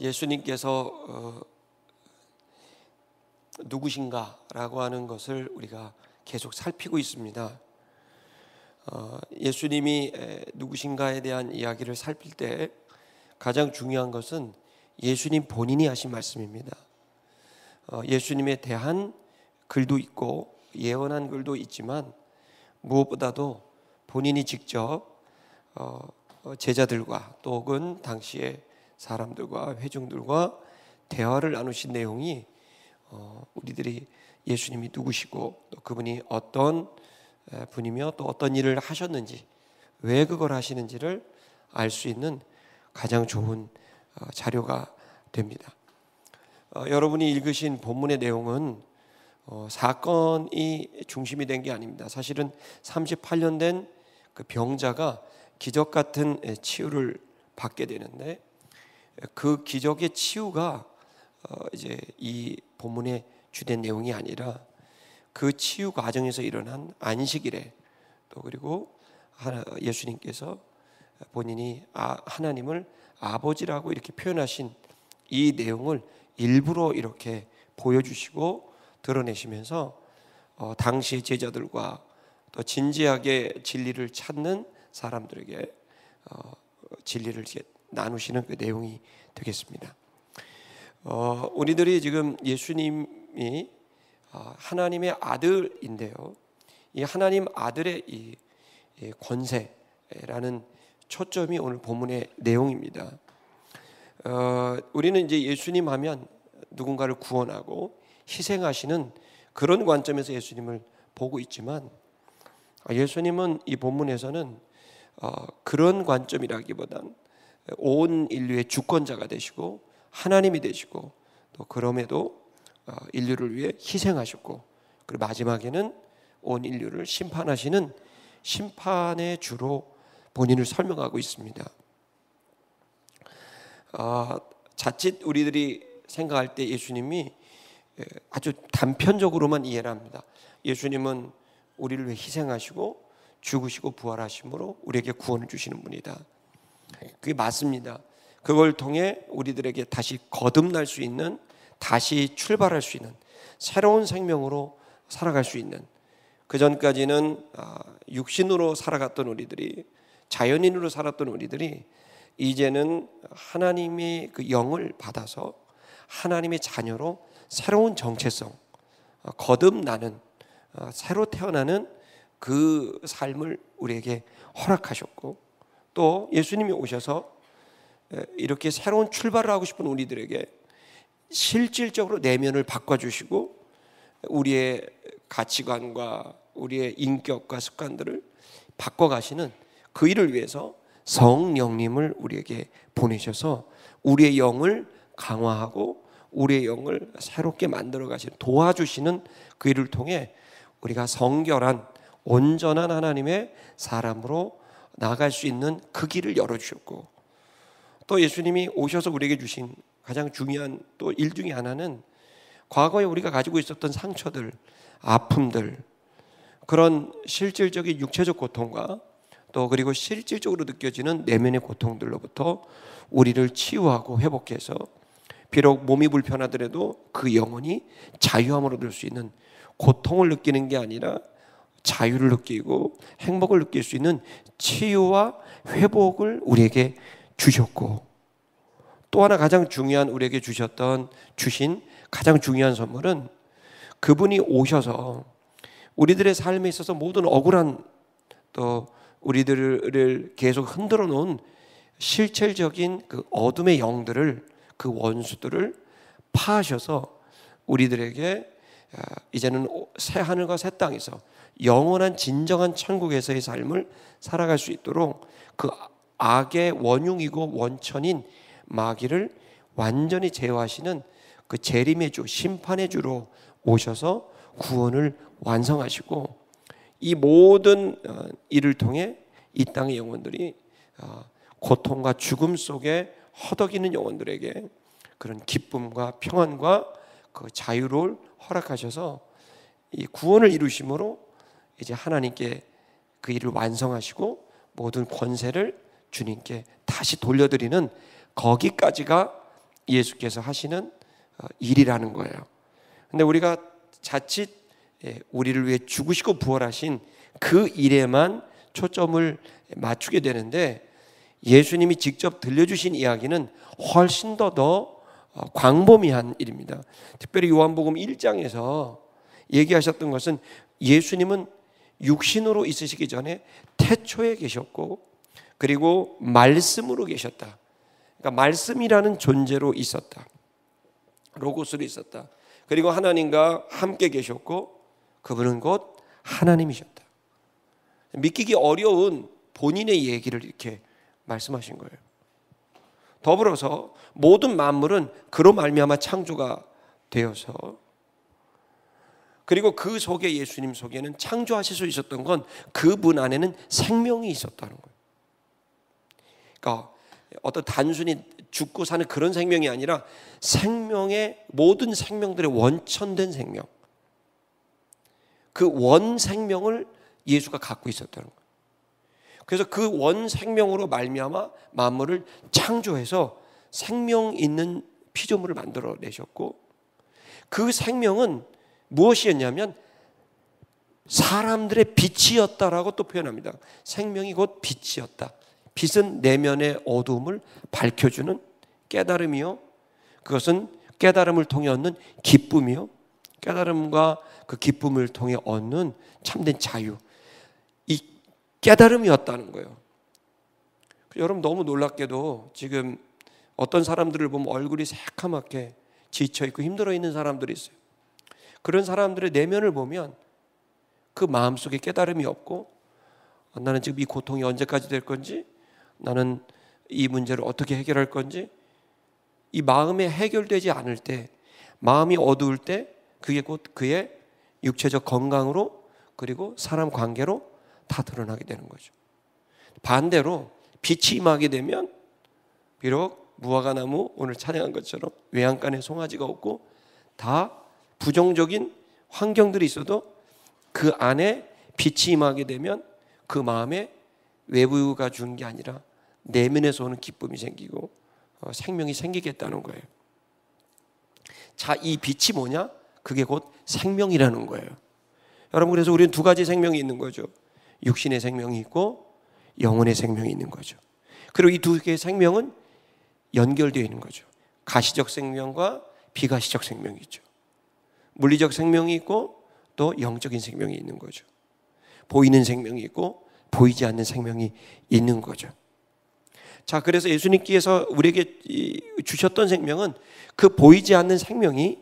예수님께서 누구신가라고 하는 것을 우리가 계속 살피고 있습니다. 예수님이 누구신가에 대한 이야기를 살필 때 가장 중요한 것은 예수님 본인이 하신 말씀입니다. 예수님에 대한 글도 있고 예언한 글도 있지만 무엇보다도 본인이 직접 제자들과 또 혹은 당시의 사람들과 회중들과 대화를 나누신 내용이 우리들이 예수님이 누구시고 또 그분이 어떤 분이며 또 어떤 일을 하셨는지 왜 그걸 하시는지를 알 수 있는 가장 좋은 자료가 됩니다. 여러분이 읽으신 본문의 내용은 사건이 중심이 된 게 아닙니다. 사실은 38년 된 그 병자가 기적 같은 치유를 받게 되는데 그 기적의 치유가 이제 이 본문의 주된 내용이 아니라 그 치유 과정에서 일어난 안식일에 또 그리고 예수님께서 본인이 하나님을 아버지라고 이렇게 표현하신 이 내용을 일부러 이렇게 보여주시고 드러내시면서 당시의 제자들과 또 진지하게 진리를 찾는 사람들에게 진리를 나누시는 그 내용이 되겠습니다. 우리들이 지금 예수님이 하나님의 아들인데요, 이 하나님 아들의 이 권세라는 초점이 오늘 본문의 내용입니다. 우리는 이제 예수님 하면 누군가를 구원하고 희생하시는 그런 관점에서 예수님을 보고 있지만 예수님은 이 본문에서는 그런 관점이라기보단 온 인류의 주권자가 되시고 하나님이 되시고 또 그럼에도 인류를 위해 희생하셨고 그리고 마지막에는 온 인류를 심판하시는 심판의 주로 본인을 설명하고 있습니다. 자칫 우리들이 생각할 때 예수님이 아주 단편적으로만 이해를 합니다. 예수님은 우리를 위해 희생하시고 죽으시고 부활하심으로 우리에게 구원을 주시는 분이다. 그게 맞습니다. 그걸 통해 우리들에게 다시 거듭날 수 있는, 다시 출발할 수 있는 새로운 생명으로 살아갈 수 있는, 그 전까지는 육신으로 살아갔던 우리들이, 자연인으로 살았던 우리들이 이제는 하나님의 그 영을 받아서 하나님의 자녀로 새로운 정체성, 거듭나는, 새로 태어나는 그 삶을 우리에게 허락하셨고, 또 예수님이 오셔서 이렇게 새로운 출발을 하고 싶은 우리들에게 실질적으로 내면을 바꿔주시고 우리의 가치관과 우리의 인격과 습관들을 바꿔가시는 그 일을 위해서 성령님을 우리에게 보내셔서 우리의 영을 강화하고 우리의 영을 새롭게 만들어 가시는, 도와주시는 그 일을 통해 우리가 성결한 온전한 하나님의 사람으로 나아갈 수 있는 그 길을 열어주셨고, 또 예수님이 오셔서 우리에게 주신 가장 중요한 또 일 중에 하나는 과거에 우리가 가지고 있었던 상처들, 아픔들, 그런 실질적인 육체적 고통과 또 그리고 실질적으로 느껴지는 내면의 고통들로부터 우리를 치유하고 회복해서 비록 몸이 불편하더라도 그 영혼이 자유함을 얻을 수 있는, 고통을 느끼는 게 아니라 자유를 느끼고 행복을 느낄 수 있는 치유와 회복을 우리에게 주셨고, 또 하나 가장 중요한 우리에게 주신 가장 중요한 선물은 그분이 오셔서 우리들의 삶에 있어서 모든 억울한, 또 우리들을 계속 흔들어 놓은 실체적인 그 어둠의 영들을, 그 원수들을 파하셔서 우리들에게 이제는 새 하늘과 새 땅에서 영원한 진정한 천국에서의 삶을 살아갈 수 있도록 그 악의 원흉이고 원천인 마귀를 완전히 제어하시는 그 재림의 주, 심판의 주로 오셔서 구원을 완성하시고, 이 모든 일을 통해 이 땅의 영혼들이 고통과 죽음 속에 허덕이는 영혼들에게 그런 기쁨과 평안과 그 자유를 허락하셔서 이 구원을 이루심으로 이제 하나님께 그 일을 완성하시고 모든 권세를 주님께 다시 돌려드리는, 거기까지가 예수께서 하시는 일이라는 거예요. 근데 우리가 자칫 우리를 위해 죽으시고 부활하신 그 일에만 초점을 맞추게 되는데, 예수님이 직접 들려주신 이야기는 훨씬 더 광범위한 일입니다. 특별히 요한복음 1장에서 얘기하셨던 것은 예수님은 육신으로 있으시기 전에 태초에 계셨고, 그리고 말씀으로 계셨다. 그러니까 말씀이라는 존재로 있었다. 로고스로 있었다. 그리고 하나님과 함께 계셨고 그분은 곧 하나님이셨다. 믿기기 어려운 본인의 얘기를 이렇게 말씀하신 거예요. 더불어서 모든 만물은 그로 말미암아 창조가 되어서, 그리고 그 속에, 예수님 속에는 창조하실 수 있었던 건 그분 안에는 생명이 있었다는 거예요. 그러니까 어떤 단순히 죽고 사는 그런 생명이 아니라 생명의, 모든 생명들의 원천된 생명, 그 원생명을 예수가 갖고 있었다는 거예요. 그래서 그 원생명으로 말미암아 만물을 창조해서 생명 있는 피조물을 만들어내셨고, 그 생명은 무엇이었냐면 사람들의 빛이었다라고 또 표현합니다. 생명이 곧 빛이었다. 빛은 내면의 어두움을 밝혀주는 깨달음이요, 그것은 깨달음을 통해 얻는 기쁨이요, 깨달음과 그 기쁨을 통해 얻는 참된 자유, 이 깨달음이었다는 거예요. 여러분, 너무 놀랍게도 지금 어떤 사람들을 보면 얼굴이 새카맣게 지쳐있고 힘들어 있는 사람들이 있어요. 그런 사람들의 내면을 보면 그 마음속에 깨달음이 없고, 나는 지금 이 고통이 언제까지 될 건지, 나는 이 문제를 어떻게 해결할 건지, 이 마음이 해결되지 않을 때, 마음이 어두울 때, 그게 곧 그의 육체적 건강으로, 그리고 사람 관계로 다 드러나게 되는 거죠. 반대로 빛이 임하게 되면 비록 무화과나무, 오늘 찬양한 것처럼 외양간에 송아지가 없고 다 부정적인 환경들이 있어도 그 안에 빛이 임하게 되면 그 마음에 외부가 주는 게 아니라 내면에서 오는 기쁨이 생기고 생명이 생기겠다는 거예요. 자, 이 빛이 뭐냐? 그게 곧 생명이라는 거예요. 여러분, 그래서 우리는 두 가지 생명이 있는 거죠. 육신의 생명이 있고 영혼의 생명이 있는 거죠. 그리고 이 두 개의 생명은 연결되어 있는 거죠. 가시적 생명과 비가시적 생명이 있죠. 물리적 생명이 있고 또 영적인 생명이 있는 거죠. 보이는 생명이 있고 보이지 않는 생명이 있는 거죠. 자, 그래서 예수님께서 우리에게 주셨던 생명은 그 보이지 않는 생명이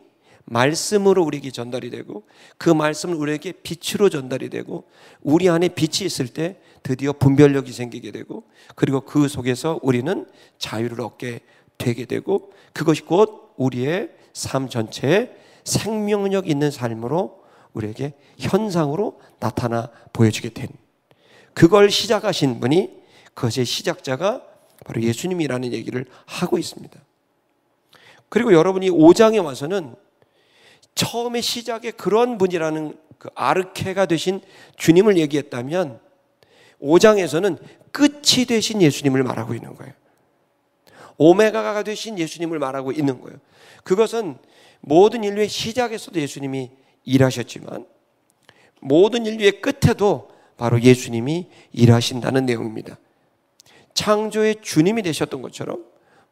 말씀으로 우리에게 전달이 되고, 그 말씀은 우리에게 빛으로 전달이 되고, 우리 안에 빛이 있을 때 드디어 분별력이 생기게 되고, 그리고 그 속에서 우리는 자유를 얻게 되게 되고, 그것이 곧 우리의 삶 전체에 생명력 있는 삶으로 우리에게 현상으로 나타나 보여지게 된, 그걸 시작하신 분이, 그것의 시작자가 바로 예수님이라는 얘기를 하고 있습니다. 그리고 여러분이 5장에 와서는 처음에 시작에 그런 분이라는 그 아르케가 되신 주님을 얘기했다면, 5장에서는 끝이 되신 예수님을 말하고 있는 거예요. 오메가가 되신 예수님을 말하고 있는 거예요. 그것은 모든 인류의 시작에서도 예수님이 일하셨지만 모든 인류의 끝에도 바로 예수님이 일하신다는 내용입니다. 창조의 주님이 되셨던 것처럼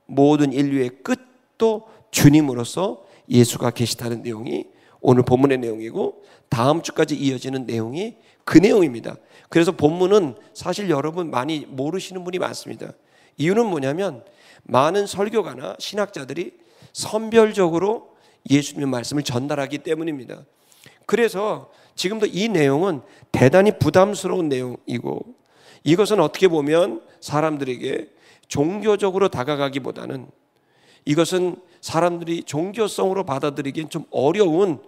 모든 인류의 끝도 주님으로서 예수가 계시다는 내용이 오늘 본문의 내용이고, 다음 주까지 이어지는 내용이 그 내용입니다. 그래서 본문은 사실 여러분 많이 모르시는 분이 많습니다. 이유는 뭐냐면 많은 설교가나 신학자들이 선별적으로 예수님의 말씀을 전달하기 때문입니다. 그래서 지금도 이 내용은 대단히 부담스러운 내용이고, 이것은 어떻게 보면 사람들에게 종교적으로 다가가기보다는 이것은 사람들이 종교성으로 받아들이기엔 좀 어려운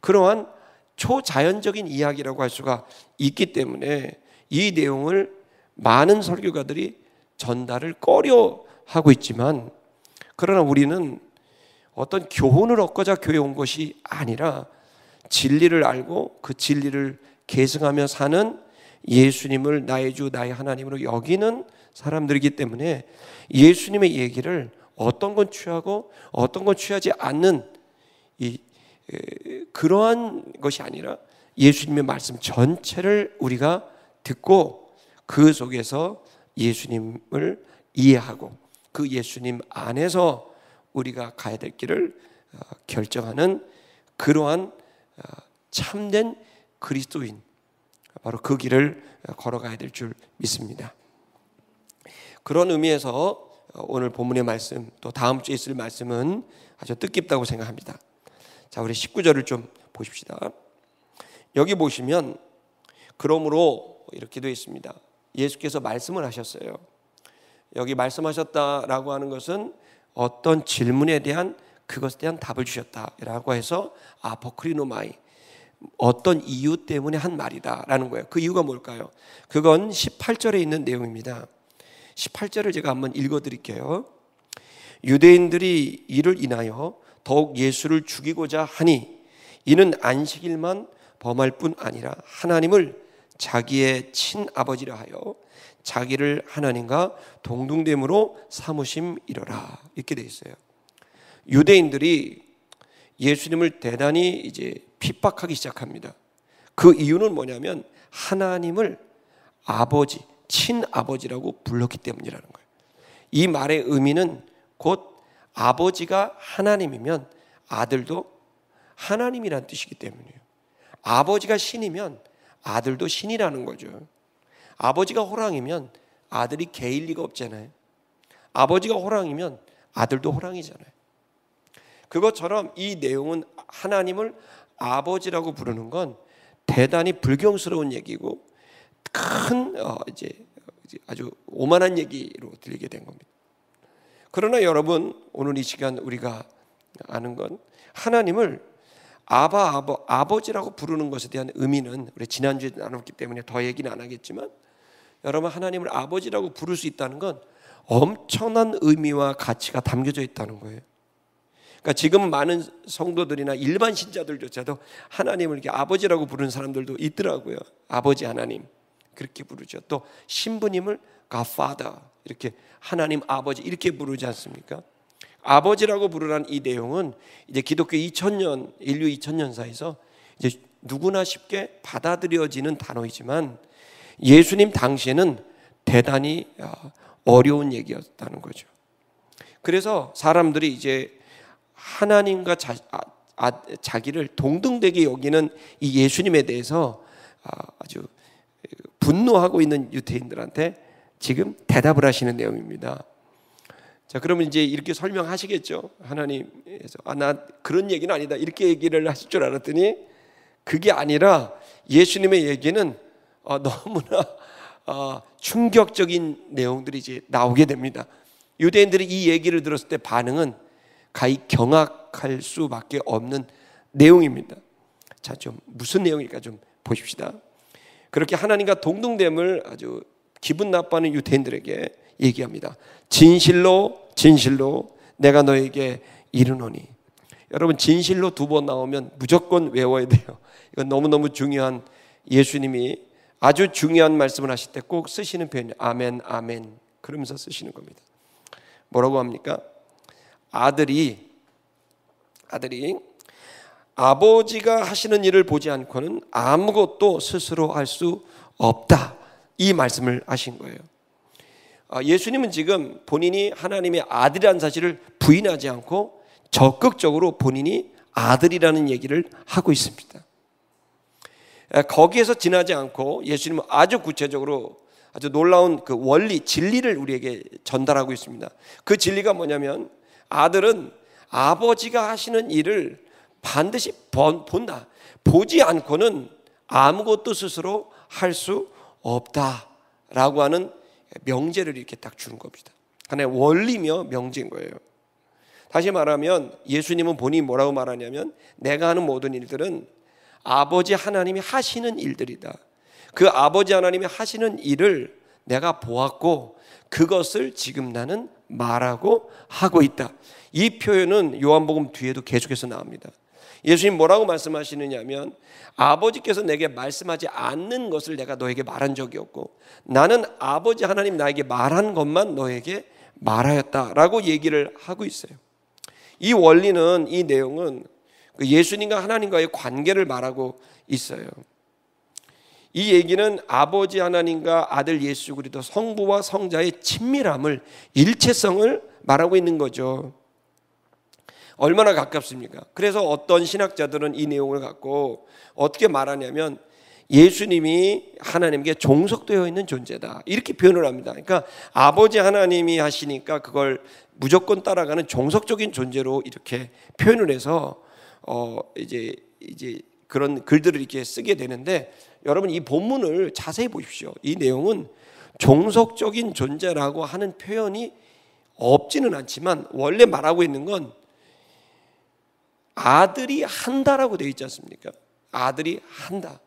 그러한 초자연적인 이야기라고 할 수가 있기 때문에 이 내용을 많은 설교가들이 전달을 꺼려하고 있지만, 그러나 우리는 어떤 교훈을 얻고자 교회에 온 것이 아니라 진리를 알고 그 진리를 계승하며 사는 예수님을 나의 주 나의 하나님으로 여기는 사람들이기 때문에 예수님의 얘기를 어떤 건 취하고 어떤 건 취하지 않는 그러한 것이 아니라 예수님의 말씀 전체를 우리가 듣고 그 속에서 예수님을 이해하고 그 예수님 안에서 우리가 가야 될 길을 결정하는 그러한 참된 그리스도인, 바로 그 길을 걸어가야 될 줄 믿습니다. 그런 의미에서 오늘 본문의 말씀, 또 다음 주에 있을 말씀은 아주 뜻깊다고 생각합니다. 자, 우리 19절을 좀 보십시다. 여기 보시면 그러므로 이렇게 되어 있습니다. 예수께서 말씀을 하셨어요. 여기 말씀하셨다라고 하는 것은 어떤 질문에 대한 그것에 대한 답을 주셨다라고 해서 아포크리노마이, 어떤 이유 때문에 한 말이다라는 거예요. 그 이유가 뭘까요? 그건 18절에 있는 내용입니다. 18절을 제가 한번 읽어드릴게요. 유대인들이 이를 인하여 더욱 예수를 죽이고자 하니 이는 안식일만 범할 뿐 아니라 하나님을 자기의 친아버지라 하여 자기를 하나님과 동등됨으로 삼으심이로라, 이렇게 돼 있어요. 유대인들이 예수님을 대단히 이제 핍박하기 시작합니다. 그 이유는 뭐냐면 하나님을 아버지, 친아버지라고 불렀기 때문이라는 거예요. 이 말의 의미는 곧 아버지가 하나님이면 아들도 하나님이란 뜻이기 때문이에요. 아버지가 신이면 아들도 신이라는 거죠. 아버지가 호랑이면 아들이 개일 리가 없잖아요. 아버지가 호랑이면 아들도 호랑이잖아요. 그것처럼 이 내용은 하나님을 아버지라고 부르는 건 대단히 불경스러운 얘기고 큰 이제 아주 오만한 얘기로 들리게 된 겁니다. 그러나 여러분, 오늘 이 시간 우리가 아는 건 하나님을 아버지라고 부르는 것에 대한 의미는 우리 지난주에 나눴기 때문에 더 얘기는 안 하겠지만, 여러분, 하나님을 아버지라고 부를 수 있다는 건 엄청난 의미와 가치가 담겨져 있다는 거예요. 그러니까 지금 많은 성도들이나 일반 신자들조차도 하나님을 이렇게 아버지라고 부르는 사람들도 있더라고요. 아버지 하나님 그렇게 부르죠. 또 신부님을 Godfather, 이렇게 하나님 아버지 이렇게 부르지 않습니까? 아버지라고 부르라는 이 내용은 이제 기독교 2000년, 인류 2000년사에서 이제 누구나 쉽게 받아들여지는 단어이지만 예수님 당시에는 대단히 어려운 얘기였다는 거죠. 그래서 사람들이 이제 하나님과 자기를 동등되게 여기는 이 예수님에 대해서 아주 분노하고 있는 유대인들한테 지금 대답을 하시는 내용입니다. 자, 그러면 이제 이렇게 설명하시겠죠. 하나님에서 나 그런 얘기는 아니다, 이렇게 얘기를 하실 줄 알았더니 그게 아니라 예수님의 얘기는 너무나 충격적인 내용들이 이제 나오게 됩니다. 유대인들이 이 얘기를 들었을 때 반응은 가히 경악할 수밖에 없는 내용입니다. 자, 좀 무슨 내용일까 좀 보십시다. 그렇게 하나님과 동등됨을 아주 기분 나빠하는 유대인들에게 얘기합니다. 진실로 진실로 내가 너에게 이르노니. 여러분, 진실로 두 번 나오면 무조건 외워야 돼요. 이건 너무너무 중요한, 예수님이 아주 중요한 말씀을 하실 때 꼭 쓰시는 표현이에요. 아멘 아멘 그러면서 쓰시는 겁니다. 뭐라고 합니까? 아들이 아버지가 하시는 일을 보지 않고는 아무것도 스스로 할 수 없다, 이 말씀을 하신 거예요. 예수님은 지금 본인이 하나님의 아들이라는 사실을 부인하지 않고 적극적으로 본인이 아들이라는 얘기를 하고 있습니다. 거기에서 지나지 않고 예수님은 아주 구체적으로 아주 놀라운 그 원리, 진리를 우리에게 전달하고 있습니다. 그 진리가 뭐냐면 아들은 아버지가 하시는 일을 반드시 본다. 보지 않고는 아무것도 스스로 할 수 없다라고 하는 명제를 이렇게 딱 주는 겁니다. 하나의 원리며 명제인 거예요. 다시 말하면 예수님은 본인이 뭐라고 말하냐면 내가 하는 모든 일들은 아버지 하나님이 하시는 일들이다. 그 아버지 하나님이 하시는 일을 내가 보았고 그것을 지금 나는 말하고 하고 있다. 이 표현은 요한복음 뒤에도 계속해서 나옵니다. 예수님 뭐라고 말씀하시느냐면 아버지께서 내게 말씀하지 않는 것을 내가 너에게 말한 적이 없고 나는 아버지 하나님 나에게 말한 것만 너에게 말하였다라고 얘기를 하고 있어요. 이 원리는, 이 내용은 예수님과 하나님과의 관계를 말하고 있어요. 이 얘기는 아버지 하나님과 아들 예수 그리스도 성부와 성자의 친밀함을, 일체성을 말하고 있는 거죠. 얼마나 가깝습니까? 그래서 어떤 신학자들은 이 내용을 갖고 어떻게 말하냐면 예수님이 하나님께 종속되어 있는 존재다, 이렇게 표현을 합니다. 그러니까 아버지 하나님이 하시니까 그걸 무조건 따라가는 종속적인 존재로 이렇게 표현을 해서 이제 그런 글들을 이렇게 쓰게 되는데, 여러분 이 본문을 자세히 보십시오. 이 내용은 종속적인 존재라고 하는 표현이 없지는 않지만 원래 말하고 있는 건 아들이 한다라고 되어 있지 않습니까? 아들이 한다.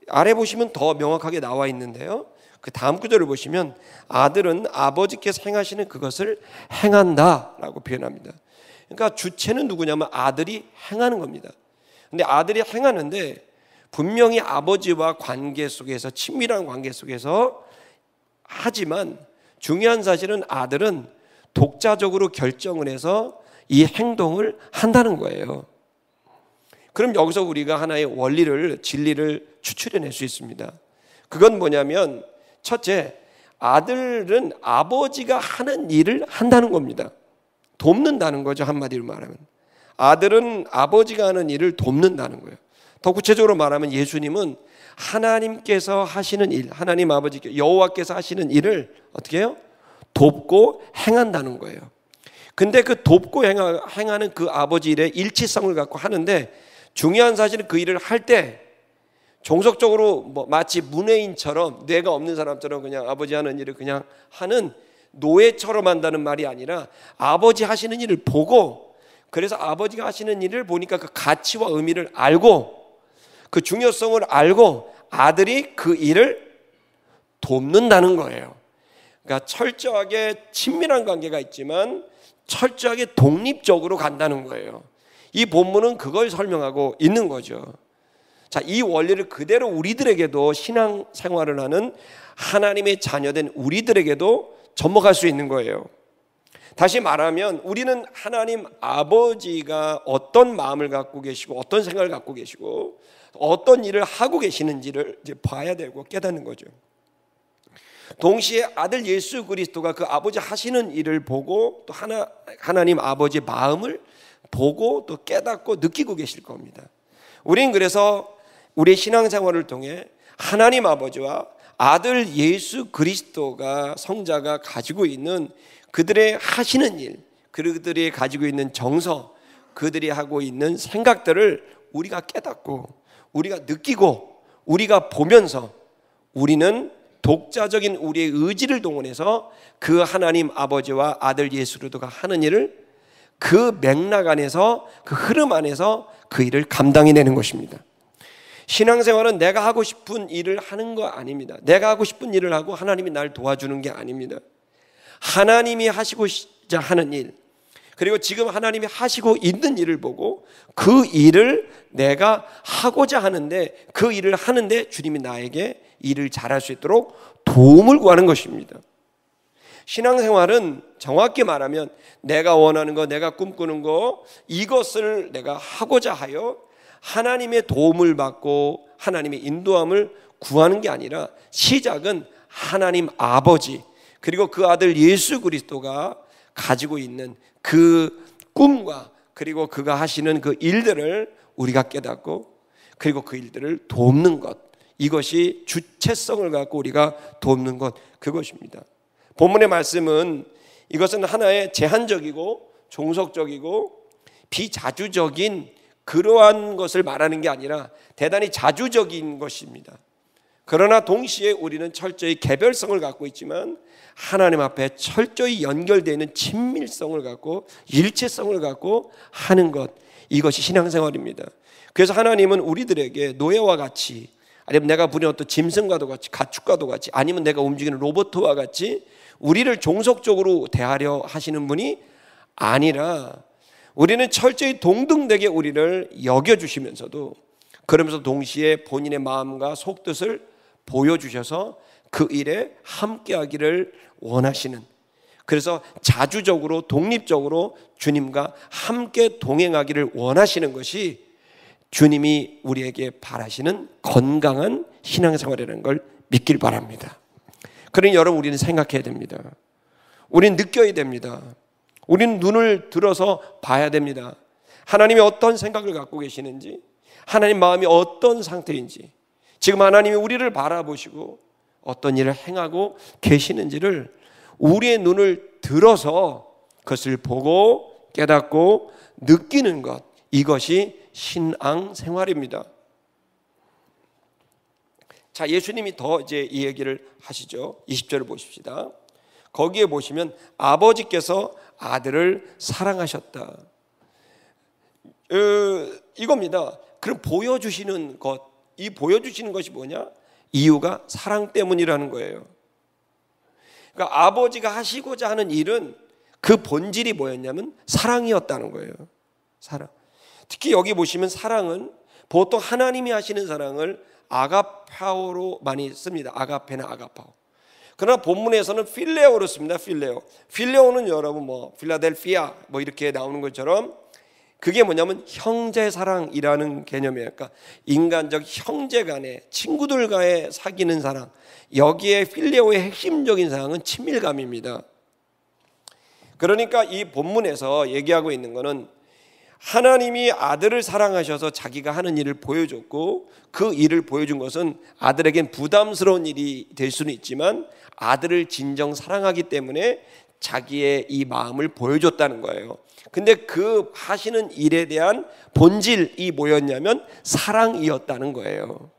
아래 보시면 더 명확하게 나와 있는데요, 그 다음 구절을 보시면 아들은 아버지께서 행하시는 그것을 행한다라고 표현합니다. 그러니까 주체는 누구냐면 아들이 행하는 겁니다. 근데 아들이 행하는데 분명히 아버지와 관계 속에서, 친밀한 관계 속에서 하지만 중요한 사실은 아들은 독자적으로 결정을 해서 이 행동을 한다는 거예요. 그럼 여기서 우리가 하나의 원리를, 진리를 추출해낼 수 있습니다. 그건 뭐냐면, 첫째, 아들은 아버지가 하는 일을 한다는 겁니다. 돕는다는 거죠. 한마디로 말하면 아들은 아버지가 하는 일을 돕는다는 거예요. 더 구체적으로 말하면 예수님은 하나님께서 하시는 일, 하나님 아버지께, 여호와께서 하시는 일을 어떻게 해요? 돕고 행한다는 거예요. 근데 그 돕고 행하는 그 아버지 일의 일치성을 갖고 하는데, 중요한 사실은 그 일을 할 때 종속적으로 마치 문외인처럼, 뇌가 없는 사람처럼 그냥 아버지 하는 일을 그냥 하는 노예처럼 한다는 말이 아니라, 아버지 하시는 일을 보고, 그래서 아버지가 하시는 일을 보니까 그 가치와 의미를 알고, 그 중요성을 알고 아들이 그 일을 돕는다는 거예요. 그러니까 철저하게 친밀한 관계가 있지만 철저하게 독립적으로 간다는 거예요. 이 본문은 그걸 설명하고 있는 거죠. 자, 이 원리를 그대로 우리들에게도, 신앙 생활을 하는 하나님의 자녀된 우리들에게도 접목할 수 있는 거예요. 다시 말하면 우리는 하나님 아버지가 어떤 마음을 갖고 계시고 어떤 생각을 갖고 계시고 어떤 일을 하고 계시는지를 이제 봐야 되고 깨닫는 거죠. 동시에 아들 예수 그리스도가 그 아버지 하시는 일을 보고 또 하나님 아버지의 마음을 보고 또 깨닫고 느끼고 계실 겁니다. 우린 그래서 우리의 신앙생활을 통해 하나님 아버지와 아들 예수 그리스도가, 성자가 가지고 있는 그들의 하시는 일, 그들이 가지고 있는 정서, 그들이 하고 있는 생각들을 우리가 깨닫고 우리가 느끼고 우리가 보면서 우리는 독자적인 우리의 의지를 동원해서 그 하나님 아버지와 아들 예수 그리스도가 하는 일을 그 맥락 안에서, 그 흐름 안에서 그 일을 감당해내는 것입니다. 신앙생활은 내가 하고 싶은 일을 하는 거 아닙니다. 내가 하고 싶은 일을 하고 하나님이 날 도와주는 게 아닙니다. 하나님이 하시고자 하는 일, 그리고 지금 하나님이 하시고 있는 일을 보고 그 일을 내가 하고자 하는데, 그 일을 하는데 주님이 나에게 일을 잘할 수 있도록 도움을 구하는 것입니다. 신앙생활은 정확히 말하면 내가 원하는 거, 내가 꿈꾸는 거, 이것을 내가 하고자 하여 하나님의 도움을 받고 하나님의 인도함을 구하는 게 아니라, 시작은 하나님 아버지 그리고 그 아들 예수 그리스도가 가지고 있는 그 꿈과 그리고 그가 하시는 그 일들을 우리가 깨닫고 그리고 그 일들을 돕는 것, 이것이 주체성을 갖고 우리가 돕는 것, 그것입니다. 본문의 말씀은 이것은 하나의 제한적이고 종속적이고 비자주적인 그러한 것을 말하는 게 아니라 대단히 자주적인 것입니다. 그러나 동시에 우리는 철저히 개별성을 갖고 있지만 하나님 앞에 철저히 연결되어 있는 친밀성을 갖고 일체성을 갖고 하는 것, 이것이 신앙생활입니다. 그래서 하나님은 우리들에게 노예와 같이, 아니면 내가 부린 어떤 짐승과도 같이, 가축과도 같이, 아니면 내가 움직이는 로봇과 같이 우리를 종속적으로 대하려 하시는 분이 아니라, 우리는 철저히 동등되게 우리를 여겨주시면서도 그러면서 동시에 본인의 마음과 속뜻을 보여주셔서 그 일에 함께하기를 원하시는, 그래서 자주적으로 독립적으로 주님과 함께 동행하기를 원하시는 것이 주님이 우리에게 바라시는 건강한 신앙생활이라는 걸 믿길 바랍니다. 그러니 여러분, 우리는 생각해야 됩니다. 우리는 느껴야 됩니다. 우리는 눈을 들어서 봐야 됩니다. 하나님이 어떤 생각을 갖고 계시는지, 하나님 마음이 어떤 상태인지, 지금 하나님이 우리를 바라보시고 어떤 일을 행하고 계시는지를 우리의 눈을 들어서 그것을 보고 깨닫고 느끼는 것, 이것이 신앙생활입니다. 자, 예수님이 더 이제 이 얘기를 하시죠. 20절을 보십시다. 거기에 보시면 아버지께서 아들을 사랑하셨다. 이겁니다. 그럼 보여주시는 것, 이 보여주시는 것이 뭐냐? 이유가 사랑 때문이라는 거예요. 그러니까 아버지가 하시고자 하는 일은 그 본질이 뭐였냐면 사랑이었다는 거예요. 사랑. 특히 여기 보시면 사랑은 보통 하나님이 하시는 사랑을 아가파오로 많이 씁니다. 아가페나 아가파오. 그러나 본문에서는 필레오로 씁니다. 필레오. 필레오는 여러분 필라델피아 이렇게 나오는 것처럼 그게 뭐냐면 형제 사랑이라는 개념이에요. 그러니까 인간적 형제 간에 친구들 간에 사귀는 사랑. 여기에 필레오의 핵심적인 사랑은 친밀감입니다. 그러니까 이 본문에서 얘기하고 있는 것은 하나님이 아들을 사랑하셔서 자기가 하는 일을 보여줬고, 그 일을 보여준 것은 아들에겐 부담스러운 일이 될 수는 있지만 아들을 진정 사랑하기 때문에 자기의 이 마음을 보여줬다는 거예요. 근데 그 하시는 일에 대한 본질이 뭐였냐면 사랑이었다는 거예요.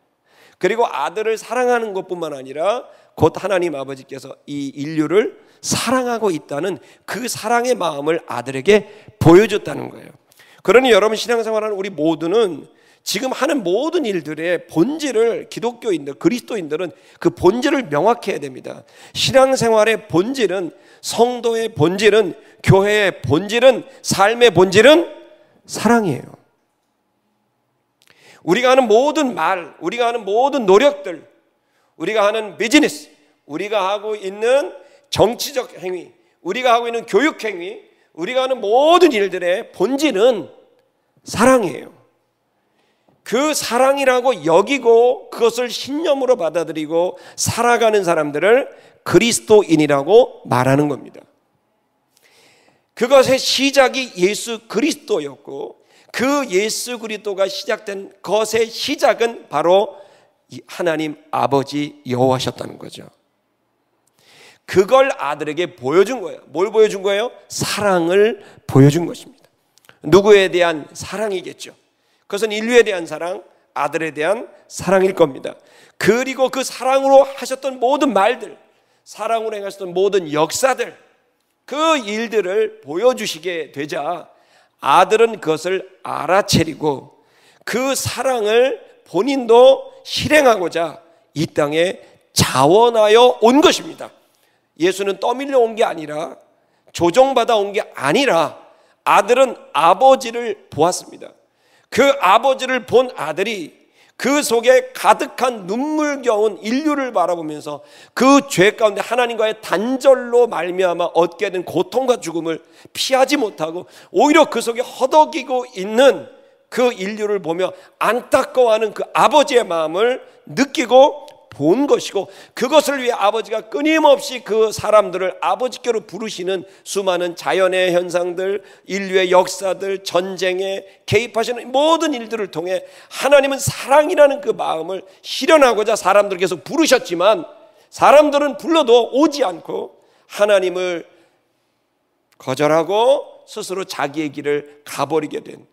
그리고 아들을 사랑하는 것뿐만 아니라 곧 하나님 아버지께서 이 인류를 사랑하고 있다는 그 사랑의 마음을 아들에게 보여줬다는 거예요. 그러니 여러분, 신앙생활하는 우리 모두는 지금 하는 모든 일들의 본질을, 기독교인들, 그리스도인들은 그 본질을 명확히 해야 됩니다. 신앙생활의 본질은, 성도의 본질은, 교회의 본질은, 삶의 본질은 사랑이에요. 우리가 하는 모든 말, 우리가 하는 모든 노력들, 우리가 하는 비즈니스, 우리가 하고 있는 정치적 행위, 우리가 하고 있는 교육 행위, 우리가 하는 모든 일들의 본질은 사랑이에요. 그 사랑이라고 여기고 그것을 신념으로 받아들이고 살아가는 사람들을 그리스도인이라고 말하는 겁니다. 그것의 시작이 예수 그리스도였고, 그 예수 그리스도가 시작된 것의 시작은 바로 하나님 아버지 여호와셨다는 거죠. 그걸 아들에게 보여준 거예요. 뭘 보여준 거예요? 사랑을 보여준 것입니다. 누구에 대한 사랑이겠죠. 그것은 인류에 대한 사랑, 아들에 대한 사랑일 겁니다. 그리고 그 사랑으로 하셨던 모든 말들, 사랑으로 행하셨던 모든 역사들, 그 일들을 보여주시게 되자 아들은 그것을 알아채리고 그 사랑을 본인도 실행하고자 이 땅에 자원하여 온 것입니다. 예수는 떠밀려 온 게 아니라, 조정받아 온 게 아니라 아들은 아버지를 보았습니다. 그 아버지를 본 아들이 그 속에 가득한 눈물겨운 인류를 바라보면서 그 죄 가운데 하나님과의 단절로 말미암아 얻게 된 고통과 죽음을 피하지 못하고 오히려 그 속에 허덕이고 있는 그 인류를 보며 안타까워하는 그 아버지의 마음을 느끼고 본 것이고, 그것을 위해 아버지가 끊임없이 그 사람들을 아버지께로 부르시는 수많은 자연의 현상들, 인류의 역사들, 전쟁에 개입하시는 모든 일들을 통해 하나님은 사랑이라는 그 마음을 실현하고자 사람들을 계속 부르셨지만, 사람들은 불러도 오지 않고 하나님을 거절하고 스스로 자기의 길을 가버리게 된,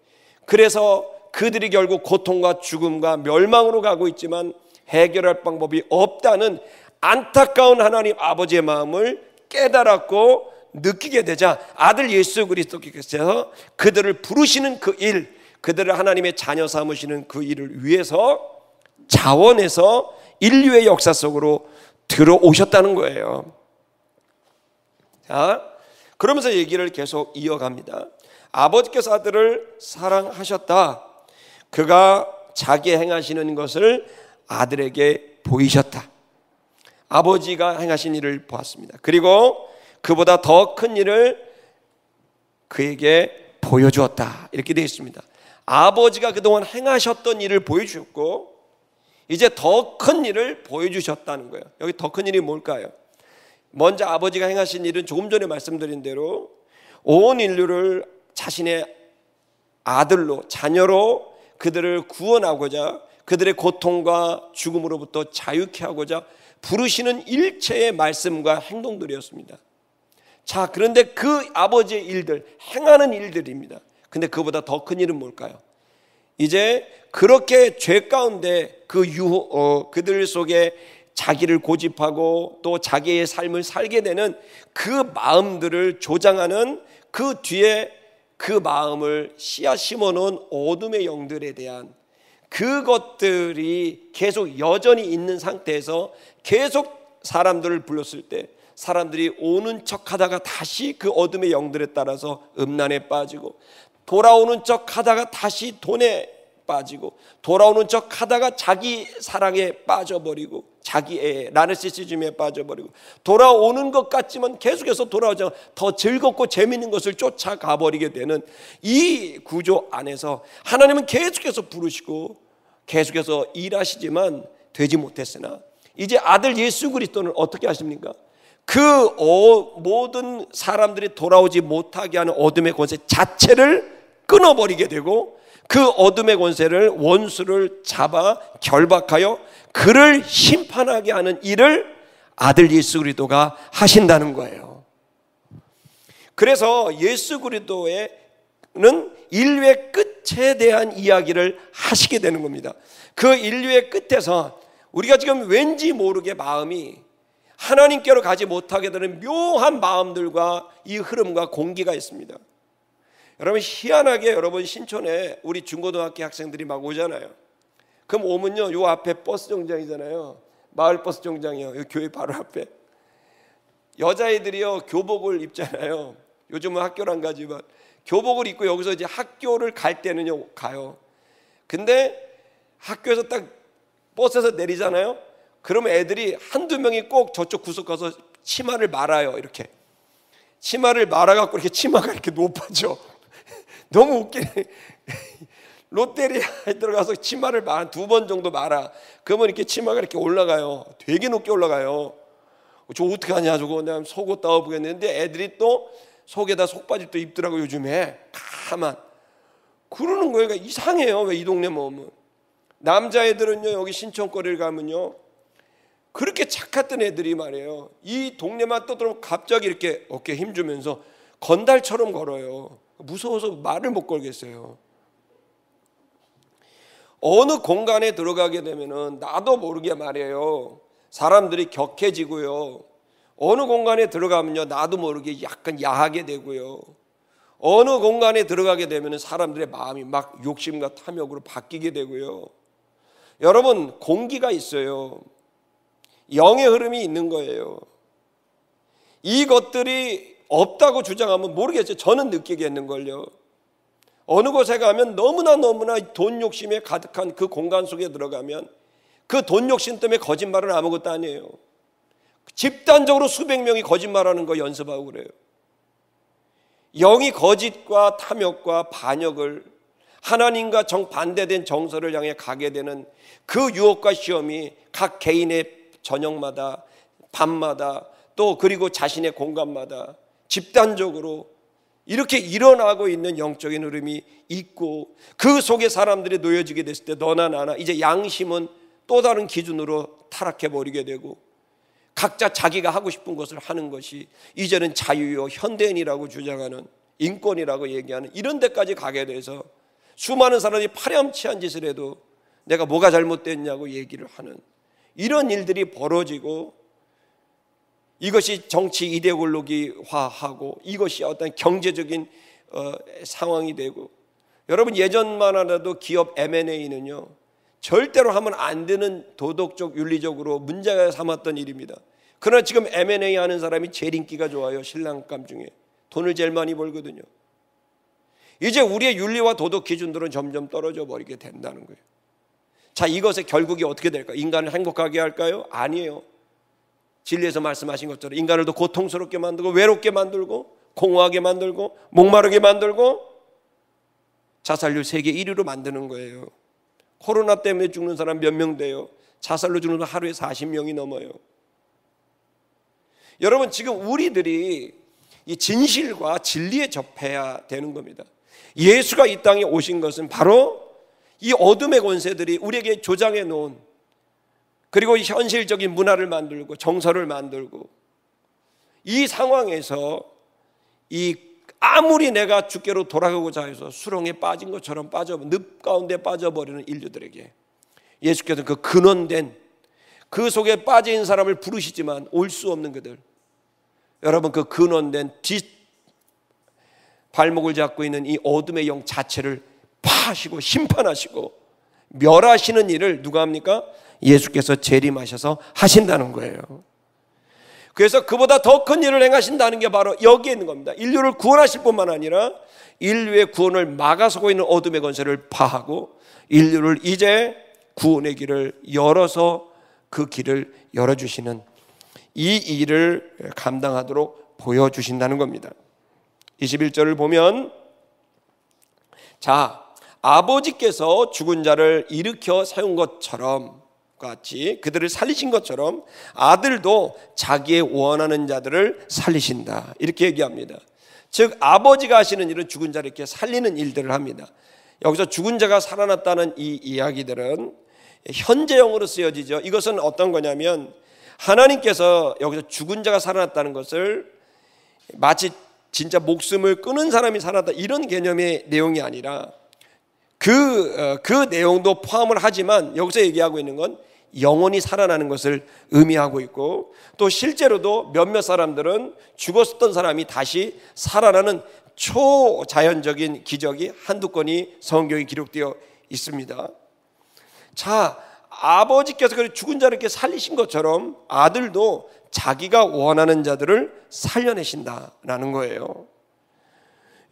그래서 그들이 결국 고통과 죽음과 멸망으로 가고 있지만 해결할 방법이 없다는 안타까운 하나님 아버지의 마음을 깨달았고 느끼게 되자 아들 예수 그리스도께서 그들을 부르시는 그 일, 그들을 하나님의 자녀 삼으시는 그 일을 위해서 자원해서 인류의 역사 속으로 들어오셨다는 거예요. 자, 그러면서 얘기를 계속 이어갑니다. 아버지께서 아들을 사랑하셨다. 그가 자기 행하시는 것을 아들에게 보이셨다. 아버지가 행하신 일을 보았습니다. 그리고 그보다 더 큰 일을 그에게 보여주었다. 이렇게 되어 있습니다. 아버지가 그동안 행하셨던 일을 보여주셨고 이제 더 큰 일을 보여주셨다는 거예요. 여기 더 큰 일이 뭘까요? 먼저 아버지가 행하신 일은 조금 전에 말씀드린 대로 온 인류를 자신의 아들로, 자녀로 그들을 구원하고자, 그들의 고통과 죽음으로부터 자유케 하고자 부르시는 일체의 말씀과 행동들이었습니다. 자, 그런데 그 아버지의 일들, 행하는 일들입니다. 근데 그보다 더 큰 일은 뭘까요? 이제 그렇게 죄 가운데 그들 속에 자기를 고집하고 또 자기의 삶을 살게 되는 그 마음들을 조장하는 그 뒤에 그 마음을 씨앗 심어놓은 어둠의 영들에 대한 그것들이 계속 여전히 있는 상태에서 계속 사람들을 불렀을 때 사람들이 오는 척 하다가 다시 그 어둠의 영들에 따라서 음란에 빠지고, 돌아오는 척 하다가 다시 돈에 빠지고, 돌아오는 척 하다가 자기 사랑에 빠져버리고, 자기의 나르시시즘에 빠져버리고, 돌아오는 것 같지만 계속해서 돌아오지 않고 더 즐겁고 재미있는 것을 쫓아가 버리게 되는 이 구조 안에서 하나님은 계속해서 부르시고 계속해서 일하시지만 되지 못했으나 이제 아들 예수 그리스도는 어떻게 하십니까? 그 모든 사람들이 돌아오지 못하게 하는 어둠의 권세 자체를 끊어버리게 되고, 그 어둠의 권세를, 원수를 잡아 결박하여 그를 심판하게 하는 일을 아들 예수 그리스도가 하신다는 거예요. 그래서 예수 그리스도는 인류의 끝에 대한 이야기를 하시게 되는 겁니다. 그 인류의 끝에서 우리가 지금 왠지 모르게 마음이 하나님께로 가지 못하게 되는 묘한 마음들과 이 흐름과 공기가 있습니다. 여러분, 희한하게 여러분 신촌에 우리 중고등학교 학생들이 막 오잖아요. 그럼 오면요, 요 앞에 버스 정장이잖아요. 마을 버스 정장이요. 요 교회 바로 앞에 여자애들이요 교복을 입잖아요. 요즘은 학교를 안 가지만 교복을 입고 여기서 이제 학교를 갈 때는요 가요. 근데 학교에서 딱 버스에서 내리잖아요. 그러면 애들이 한두 명이 꼭 저쪽 구석 가서 치마를 말아요. 이렇게 치마를 말아갖고 이렇게 치마가 이렇게 높아져. 너무 웃기네. 롯데리아에 들어가서 치마를 두 번 정도 말아. 그러면 이렇게 치마가 이렇게 올라가요. 되게 높게 올라가요. 저 어떻게 하냐 저거. 내가 속옷 따와보겠는데 애들이 또 속에다 속바지도 입더라고 요즘에. 가만 그러는 거예요. 그러니까 이상해요. 왜 이 동네 오면. 남자애들은요 여기 신촌거리를 가면요 그렇게 착했던 애들이 말이에요. 이 동네만 떠들면 갑자기 이렇게 어깨에 힘주면서 건달처럼 걸어요. 무서워서 말을 못 걸겠어요. 어느 공간에 들어가게 되면은 나도 모르게 말이에요. 사람들이 격해지고요. 어느 공간에 들어가면요 나도 모르게 약간 야하게 되고요. 어느 공간에 들어가게 되면은 사람들의 마음이 막 욕심과 탐욕으로 바뀌게 되고요. 여러분, 공기가 있어요. 영의 흐름이 있는 거예요. 이것들이 없다고 주장하면 모르겠어요. 저는 느끼겠는걸요. 어느 곳에 가면 너무나 돈 욕심에 가득한 그 공간 속에 들어가면 그 돈 욕심 때문에 거짓말은 아무것도 아니에요. 집단적으로 수백 명이 거짓말하는 거 연습하고 그래요. 영이 거짓과 탐욕과 반역을, 하나님과 정반대된 정서를 향해 가게 되는 그 유혹과 시험이 각 개인의 저녁마다, 밤마다, 또 그리고 자신의 공간마다 집단적으로 이렇게 일어나고 있는 영적인 흐름이 있고, 그 속에 사람들이 놓여지게 됐을 때 너나 나나 이제 양심은 또 다른 기준으로 타락해 버리게 되고, 각자 자기가 하고 싶은 것을 하는 것이 이제는 자유요 현대인이라고 주장하는, 인권이라고 얘기하는 이런 데까지 가게 돼서 수많은 사람이 파렴치한 짓을 해도 내가 뭐가 잘못됐냐고 얘기를 하는 이런 일들이 벌어지고, 이것이 정치 이데올로기화하고 이것이 어떤 경제적인 상황이 되고, 여러분 예전만 하더라도 기업 M&A는요 절대로 하면 안 되는 도덕적 윤리적으로 문제가 삼았던 일입니다. 그러나 지금 M&A 하는 사람이 제일 인기가 좋아요. 신랑감 중에 돈을 제일 많이 벌거든요. 이제 우리의 윤리와 도덕 기준들은 점점 떨어져 버리게 된다는 거예요. 자, 이것의 결국이 어떻게 될까? 인간을 행복하게 할까요? 아니에요. 진리에서 말씀하신 것처럼 인간을 더 고통스럽게 만들고 외롭게 만들고 공허하게 만들고 목마르게 만들고 자살률 세계 1위로 만드는 거예요. 코로나 때문에 죽는 사람 몇 명 돼요? 자살로 죽는 사람 하루에 40명이 넘어요. 여러분, 지금 우리들이 이 진실과 진리에 접해야 되는 겁니다. 예수가 이 땅에 오신 것은 바로 이 어둠의 권세들이 우리에게 조장해 놓은, 그리고 이 현실적인 문화를 만들고 정서를 만들고, 이 상황에서 이 아무리 내가 주께로 돌아가고자 해서 수렁에 빠진 것처럼 늪 가운데 빠져버리는 인류들에게 예수께서 그 근원된 그 속에 빠진 사람을 부르시지만 올 수 없는 그들, 여러분, 그 근원된 뒷 발목을 잡고 있는 이 어둠의 영 자체를 파하시고 심판하시고 멸하시는 일을 누가 합니까? 예수께서 재림하셔서 하신다는 거예요. 그래서 그보다 더 큰 일을 행하신다는 게 바로 여기에 있는 겁니다. 인류를 구원하실 뿐만 아니라 인류의 구원을 막아서고 있는 어둠의 권세를 파하고 인류를 이제 구원의 길을 열어서 그 길을 열어주시는 이 일을 감당하도록 보여주신다는 겁니다. 21절을 보면, 자, 아버지께서 죽은 자를 일으켜 세운 것처럼 같이 그들을 살리신 것처럼 아들도 자기의 원하는 자들을 살리신다, 이렇게 얘기합니다. 즉 아버지가 하시는 일은 죽은 자를 이렇게 살리는 일들을 합니다. 여기서 죽은 자가 살아났다는 이 이야기들은 현재형으로 쓰여지죠. 이것은 어떤 거냐면 하나님께서 여기서 죽은 자가 살아났다는 것을 마치 진짜 목숨을 끊은 사람이 살아났다 이런 개념의 내용이 아니라 그 내용도 포함을 하지만 여기서 얘기하고 있는 건 영원히 살아나는 것을 의미하고 있고, 또 실제로도 몇몇 사람들은 죽었던 사람이 다시 살아나는 초자연적인 기적이 한두 건이 성경에 기록되어 있습니다. 자, 아버지께서 죽은 자를 이렇게 살리신 것처럼 아들도 자기가 원하는 자들을 살려내신다라는 거예요.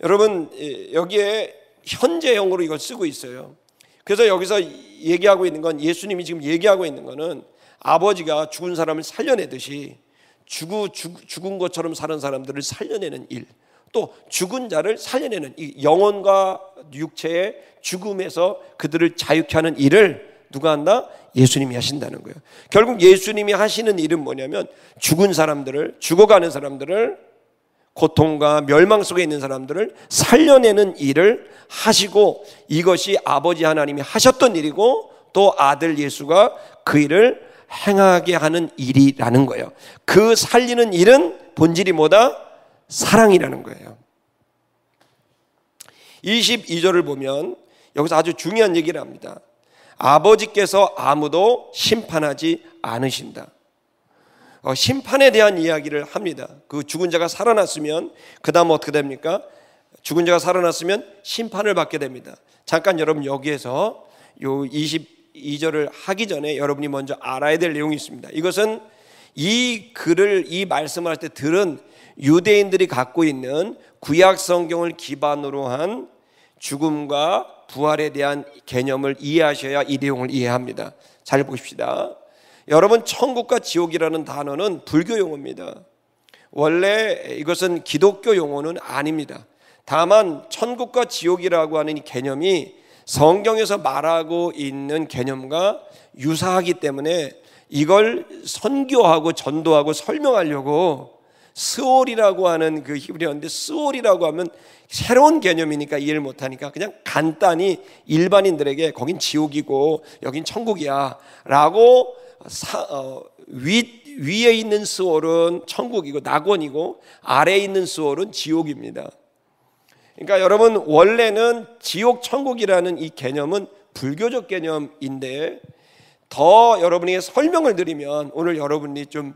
여러분, 여기에 현재형으로 이걸 쓰고 있어요. 그래서 여기서 얘기하고 있는 건, 예수님이 지금 얘기하고 있는 거는 아버지가 죽은 사람을 살려내듯이 죽은 것처럼 사는 사람들을 살려내는 일, 또 죽은 자를 살려내는 이 영혼과 육체의 죽음에서 그들을 자유케 하는 일을 누가 한다? 예수님이 하신다는 거예요. 결국 예수님이 하시는 일은 뭐냐면 죽은 사람들을, 죽어가는 사람들을, 고통과 멸망 속에 있는 사람들을 살려내는 일을 하시고, 이것이 아버지 하나님이 하셨던 일이고 또 아들 예수가 그 일을 행하게 하는 일이라는 거예요. 그 살리는 일은 본질이 뭐다? 사랑이라는 거예요. 22절을 보면 여기서 아주 중요한 얘기를 합니다. 아버지께서 아무도 심판하지 않으신다. 심판에 대한 이야기를 합니다. 그 죽은 자가 살아났으면 그 다음 어떻게 됩니까? 죽은 자가 살아났으면 심판을 받게 됩니다. 잠깐 여러분, 여기에서 요 22절을 하기 전에 여러분이 먼저 알아야 될 내용이 있습니다. 이것은 이 글을, 이 말씀을 할 때 들은 유대인들이 갖고 있는 구약 성경을 기반으로 한 죽음과 부활에 대한 개념을 이해하셔야 이 내용을 이해합니다. 잘 보십시다. 여러분, 천국과 지옥이라는 단어는 불교 용어입니다. 원래 이것은 기독교 용어는 아닙니다. 다만 천국과 지옥이라고 하는 이 개념이 성경에서 말하고 있는 개념과 유사하기 때문에 이걸 선교하고 전도하고 설명하려고 스올이라고 하는 그 히브리어인데, 스올이라고 하면 새로운 개념이니까 이해를 못하니까 그냥 간단히 일반인들에게 거긴 지옥이고 여긴 천국이야 라고 위에 있는 스올은 천국이고 낙원이고 아래에 있는 스올은 지옥입니다. 그러니까 여러분, 원래는 지옥 천국이라는 이 개념은 불교적 개념인데, 더 여러분에게 설명을 드리면, 오늘 여러분이 좀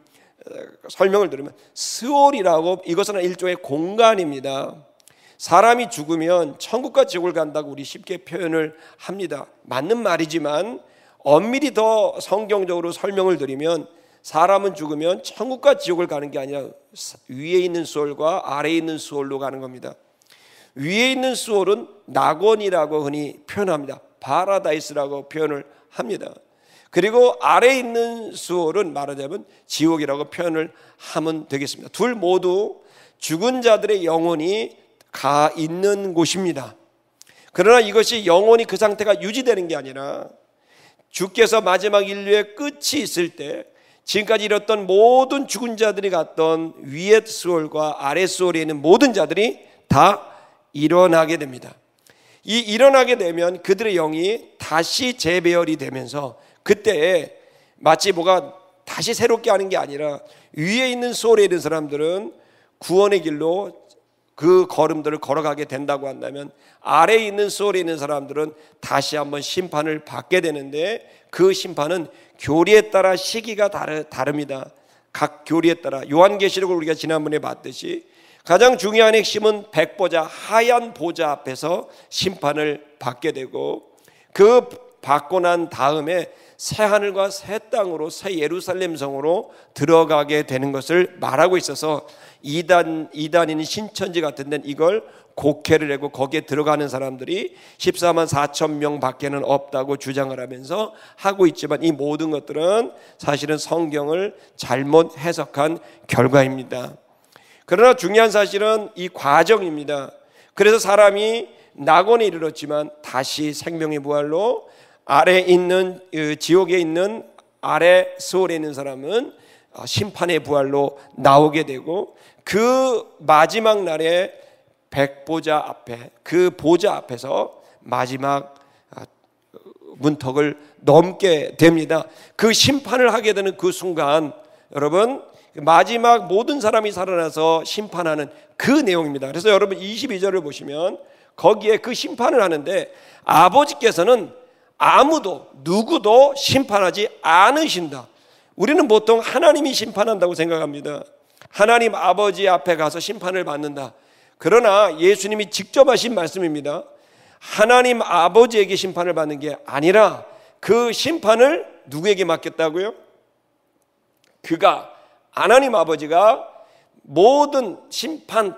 설명을 드리면, 스올이라고, 이것은 일종의 공간입니다. 사람이 죽으면 천국과 지옥을 간다고 우리 쉽게 표현을 합니다. 맞는 말이지만 엄밀히 더 성경적으로 설명을 드리면, 사람은 죽으면 천국과 지옥을 가는 게 아니라 위에 있는 수월과 아래에 있는 수월로 가는 겁니다. 위에 있는 수월은 낙원이라고 흔히 표현합니다. 파라다이스라고 표현을 합니다. 그리고 아래에 있는 수월은 말하자면 지옥이라고 표현을 하면 되겠습니다. 둘 모두 죽은 자들의 영혼이 가 있는 곳입니다. 그러나 이것이 영원히 그 상태가 유지되는 게 아니라 주께서 마지막 인류의 끝이 있을 때 지금까지 이뤘던 모든 죽은 자들이 갔던 위의 수월과 아래 수월에 있는 모든 자들이 다 일어나게 됩니다. 이 일어나게 되면 그들의 영이 다시 재배열이 되면서 그때 마치 뭐가 다시 새롭게 하는 게 아니라 위에 있는 수월에 있는 사람들은 구원의 길로 그 걸음들을 걸어가게 된다고 한다면 아래에 있는 수월에 있는 사람들은 다시 한번 심판을 받게 되는데 그 심판은 교리에 따라 시기가 다릅니다. 각 교리에 따라 요한계시록을 우리가 지난번에 봤듯이 가장 중요한 핵심은 백보자 하얀 보좌 앞에서 심판을 받게 되고 그 받고 난 다음에 새 하늘과 새 땅으로 새 예루살렘 성으로 들어가게 되는 것을 말하고 있어서 이단인 신천지 같은 데는 이걸 곡해를 하고 거기에 들어가는 사람들이 14만 4천 명 밖에는 없다고 주장을 하면서 하고 있지만 이 모든 것들은 사실은 성경을 잘못 해석한 결과입니다. 그러나 중요한 사실은 이 과정입니다. 그래서 사람이 낙원에 이르렀지만 다시 생명의 부활로 아래에 있는 지옥에 있는 아래 수월에 있는 사람은 심판의 부활로 나오게 되고 그 마지막 날에 백보자 앞에 그 보좌 앞에서 마지막 문턱을 넘게 됩니다. 그 심판을 하게 되는 그 순간 여러분 마지막 모든 사람이 살아나서 심판하는 그 내용입니다. 그래서 여러분 22절을 보시면 거기에 그 심판을 하는데 아버지께서는 아무도 누구도 심판하지 않으신다. 우리는 보통 하나님이 심판한다고 생각합니다. 하나님 아버지 앞에 가서 심판을 받는다. 그러나 예수님이 직접 하신 말씀입니다. 하나님 아버지에게 심판을 받는 게 아니라 그 심판을 누구에게 맡겼다고요? 그가 하나님 아버지가 모든 심판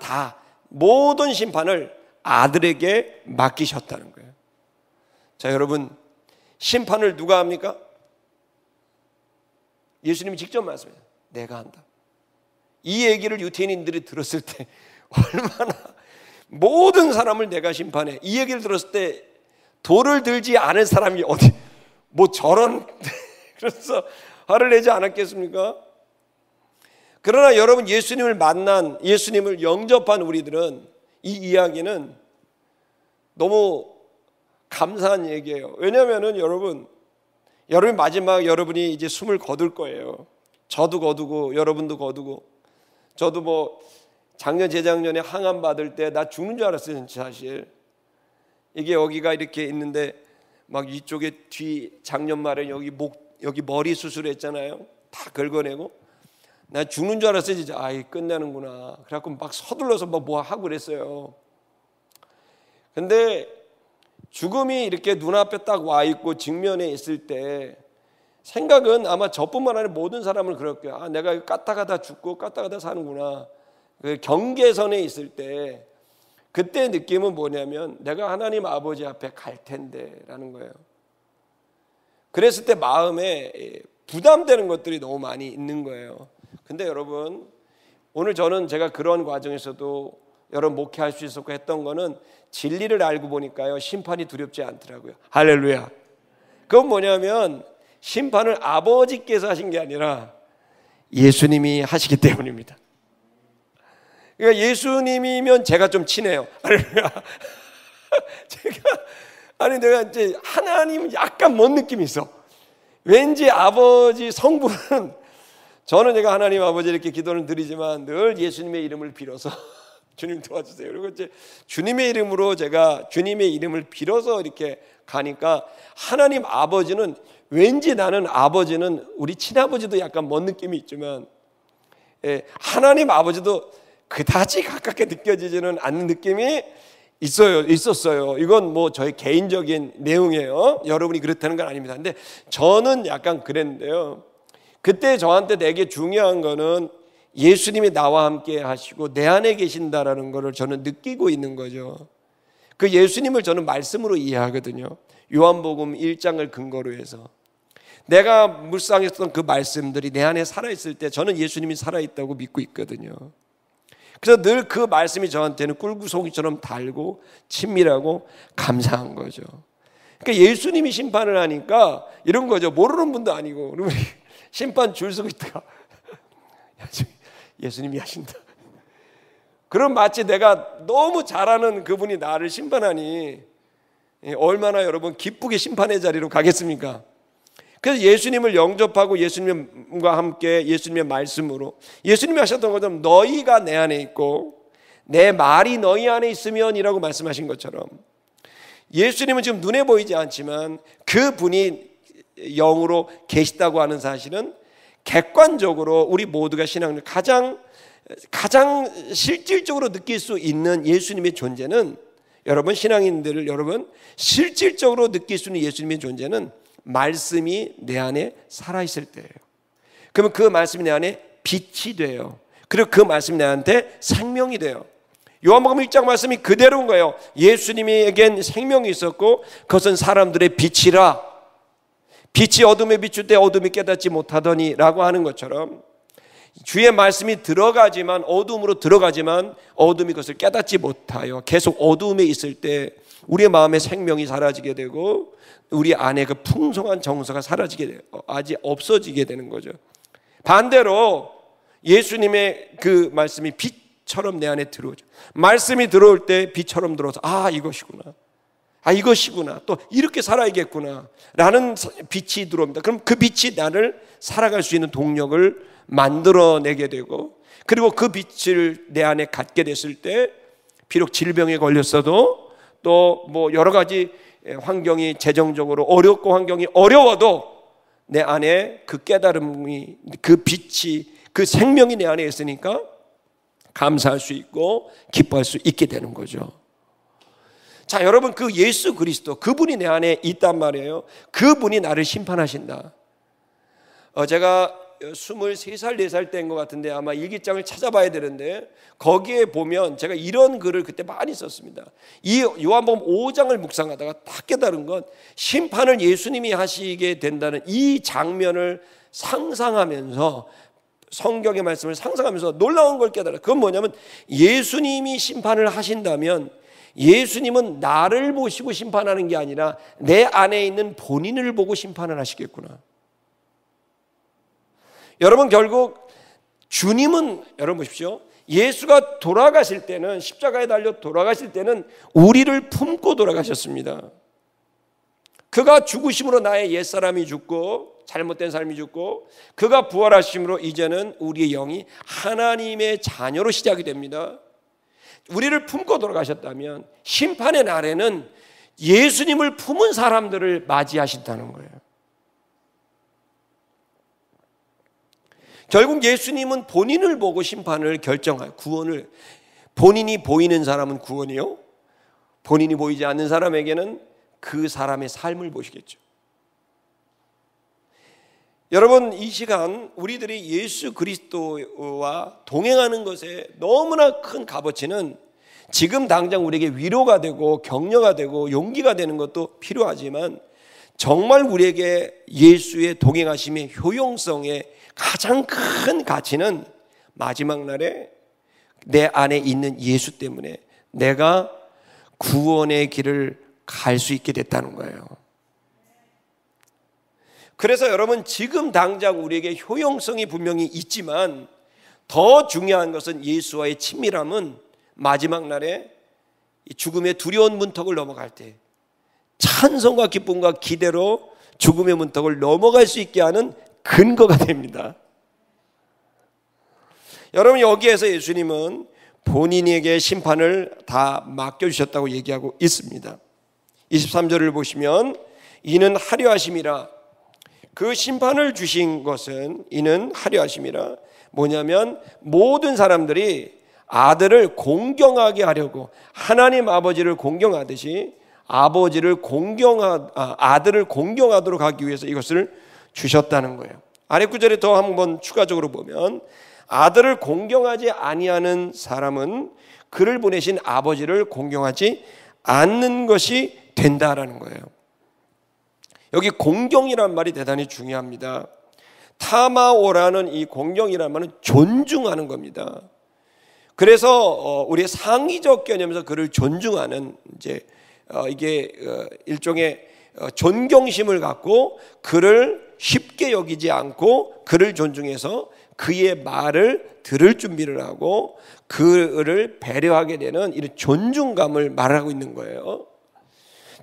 모든 심판을 아들에게 맡기셨다는 거예요. 자, 여러분 심판을 누가 합니까? 예수님이 직접 말씀해요. 내가 한다. 이 얘기를 유태인들이 들었을 때 얼마나 모든 사람을 내가 심판해. 이 얘기를 들었을 때 돌을 들지 않은 사람이 어디 뭐 저런 그래서 화를 내지 않았겠습니까? 그러나 여러분 예수님을 만난 예수님을 영접한 우리들은 이 이야기는 너무 감사한 얘기예요. 왜냐하면은 여러분 마지막 여러분이 이제 숨을 거둘 거예요. 저도 거두고 여러분도 거두고 저도 뭐 작년 재작년에 항암 받을 때 나 죽는 줄 알았어요. 사실 이게 여기가 이렇게 있는데 막 이쪽에 뒤 작년 말에 여기 머리 수술했잖아요. 다 긁어내고 나 죽는 줄 알았어요. 진짜 끝나는구나. 그래갖고 막 서둘러서 뭐 하고 그랬어요. 근데 죽음이 이렇게 눈앞에 딱 와 있고 직면에 있을 때 생각은 아마 저뿐만 아니라 모든 사람을 그럴 거예요. 내가 까딱하다 죽고 까딱하다 사는구나. 그 경계선에 있을 때 그때 느낌은 뭐냐면 내가 하나님 아버지 앞에 갈 텐데라는 거예요. 그랬을 때 마음에 부담되는 것들이 너무 많이 있는 거예요. 근데 여러분 오늘 저는 제가 그런 과정에서도 여러분 목회할 수 있었고 했던 거는 진리를 알고 보니까요 심판이 두렵지 않더라고요. 할렐루야. 그건 뭐냐면 심판을 아버지께서 하신 게 아니라 예수님이 하시기 때문입니다. 그러니까 예수님이면 제가 좀 친해요. 할렐루야. 내가 이제 하나님 약간 먼 느낌이 있어. 왠지 아버지 성부는 저는 제가 하나님 아버지 이렇게 기도를 드리지만 늘 예수님의 이름을 빌어서 주님 도와주세요. 그리고 이제 주님의 이름으로 제가 주님의 이름을 빌어서 이렇게 가니까 하나님 아버지는 왠지 나는 아버지는 우리 친아버지도 약간 먼 느낌이 있지만 하나님 아버지도 그다지 가깝게 느껴지지는 않는 느낌이 있었어요. 이건 뭐 저의 개인적인 내용이에요. 여러분이 그렇다는 건 아닙니다. 근데 저는 약간 그랬는데요. 그때 저한테 되게 중요한 거는 예수님이 나와 함께 하시고 내 안에 계신다라는 것을 저는 느끼고 있는 거죠. 그 예수님을 저는 말씀으로 이해하거든요. 요한복음 1장을 근거로 해서 내가 묵상했던 그 말씀들이 내 안에 살아있을 때 저는 예수님이 살아있다고 믿고 있거든요. 그래서 늘 그 말씀이 저한테는 꿀구송이처럼 달고 친밀하고 감사한 거죠. 그러니까 예수님이 심판을 하니까 이런 거죠. 모르는 분도 아니고 우리 심판 줄 서고 있다가 예수님이 하신다. 그럼 마치 내가 너무 잘하는 그분이 나를 심판하니 얼마나 여러분 기쁘게 심판의 자리로 가겠습니까? 그래서 예수님을 영접하고 예수님과 함께 예수님의 말씀으로 예수님이 하셨던 것처럼 너희가 내 안에 있고 내 말이 너희 안에 있으면 이라고 말씀하신 것처럼 예수님은 지금 눈에 보이지 않지만 그분이 영으로 계시다고 하는 사실은 객관적으로 우리 모두가 신앙을 가장 실질적으로 느낄 수 있는 예수님의 존재는 여러분 신앙인들을 여러분 실질적으로 느낄 수 있는 예수님의 존재는 말씀이 내 안에 살아있을 때예요. 그러면 그 말씀이 내 안에 빛이 돼요. 그리고 그 말씀이 내한테 생명이 돼요. 요한복음 1장 말씀이 그대로인 거예요. 예수님에겐 생명이 있었고 그것은 사람들의 빛이라 빛이 어둠에 비출 때 어둠이 깨닫지 못하더니 라고 하는 것처럼 주의 말씀이 들어가지만 어둠으로 들어가지만 어둠이 그것을 깨닫지 못하여 계속 어둠에 있을 때 우리의 마음에 생명이 사라지게 되고 우리 안에 그 풍성한 정서가 사라지게 돼요. 아직 없어지게 되는 거죠. 반대로 예수님의 그 말씀이 빛처럼 내 안에 들어오죠. 말씀이 들어올 때 빛처럼 들어와서 이것이구나 또 이렇게 살아야겠구나 라는 빛이 들어옵니다. 그럼 그 빛이 나를 살아갈 수 있는 동력을 만들어내게 되고 그리고 그 빛을 내 안에 갖게 됐을 때 비록 질병에 걸렸어도 또 뭐 여러 가지 환경이 재정적으로 어렵고 환경이 어려워도 내 안에 그 깨달음이 그 빛이 그 생명이 내 안에 있으니까 감사할 수 있고 기뻐할 수 있게 되는 거죠. 자, 여러분 그 예수 그리스도 그분이 내 안에 있단 말이에요. 그분이 나를 심판하신다. 제가 23살, 4살 때인 것 같은데 아마 일기장을 찾아봐야 되는데 거기에 보면 제가 이런 글을 그때 많이 썼습니다. 이 요한복음 5장을 묵상하다가 딱 깨달은 건 심판을 예수님이 하시게 된다는 이 장면을 상상하면서 성경의 말씀을 상상하면서 놀라운 걸 깨달아요. 그건 뭐냐면 예수님이 심판을 하신다면 예수님은 나를 보시고 심판하는 게 아니라 내 안에 있는 본인을 보고 심판을 하시겠구나. 여러분 결국 주님은 여러분 보십시오. 예수가 돌아가실 때는 십자가에 달려 돌아가실 때는 우리를 품고 돌아가셨습니다. 그가 죽으심으로 나의 옛사람이 죽고 잘못된 삶이 죽고 그가 부활하심으로 이제는 우리의 영이 하나님의 자녀로 시작이 됩니다. 우리를 품고 돌아가셨다면 심판의 날에는 예수님을 품은 사람들을 맞이하신다는 거예요. 결국 예수님은 본인을 보고 심판을 결정해요. 구원을 본인이 보이는 사람은 구원이요, 본인이 보이지 않는 사람에게는 그 사람의 삶을 보시겠죠. 여러분 이 시간 우리들이 예수 그리스도와 동행하는 것에 너무나 큰 값어치는 지금 당장 우리에게 위로가 되고 격려가 되고 용기가 되는 것도 필요하지만 정말 우리에게 예수의 동행하심의 효용성의 가장 큰 가치는 마지막 날에 내 안에 있는 예수 때문에 내가 구원의 길을 갈 수 있게 됐다는 거예요. 그래서 여러분 지금 당장 우리에게 효용성이 분명히 있지만 더 중요한 것은 예수와의 친밀함은 마지막 날에 죽음의 두려운 문턱을 넘어갈 때 찬송과 기쁨과 기대로 죽음의 문턱을 넘어갈 수 있게 하는 근거가 됩니다. 여러분 여기에서 예수님은 본인에게 심판을 다 맡겨주셨다고 얘기하고 있습니다. 23절을 보시면 이는 하려 하심이라, 그 심판을 주신 것은 이는 하려 하심이라 뭐냐면 모든 사람들이 아들을 공경하게 하려고 하나님 아버지를 공경하듯이 아들을 공경하도록 하기 위해서 이것을 주셨다는 거예요. 아래 구절에 더 한번 추가적으로 보면 아들을 공경하지 아니하는 사람은 그를 보내신 아버지를 공경하지 않는 것이 된다라는 거예요. 여기 공경이란 말이 대단히 중요합니다. 타마오라는 이 공경이란 말은 존중하는 겁니다. 그래서 우리의 상의적 개념에서 그를 존중하는 이게 일종의 존경심을 갖고 그를 쉽게 여기지 않고 그를 존중해서 그의 말을 들을 준비를 하고 그를 배려하게 되는 이런 존중감을 말하고 있는 거예요.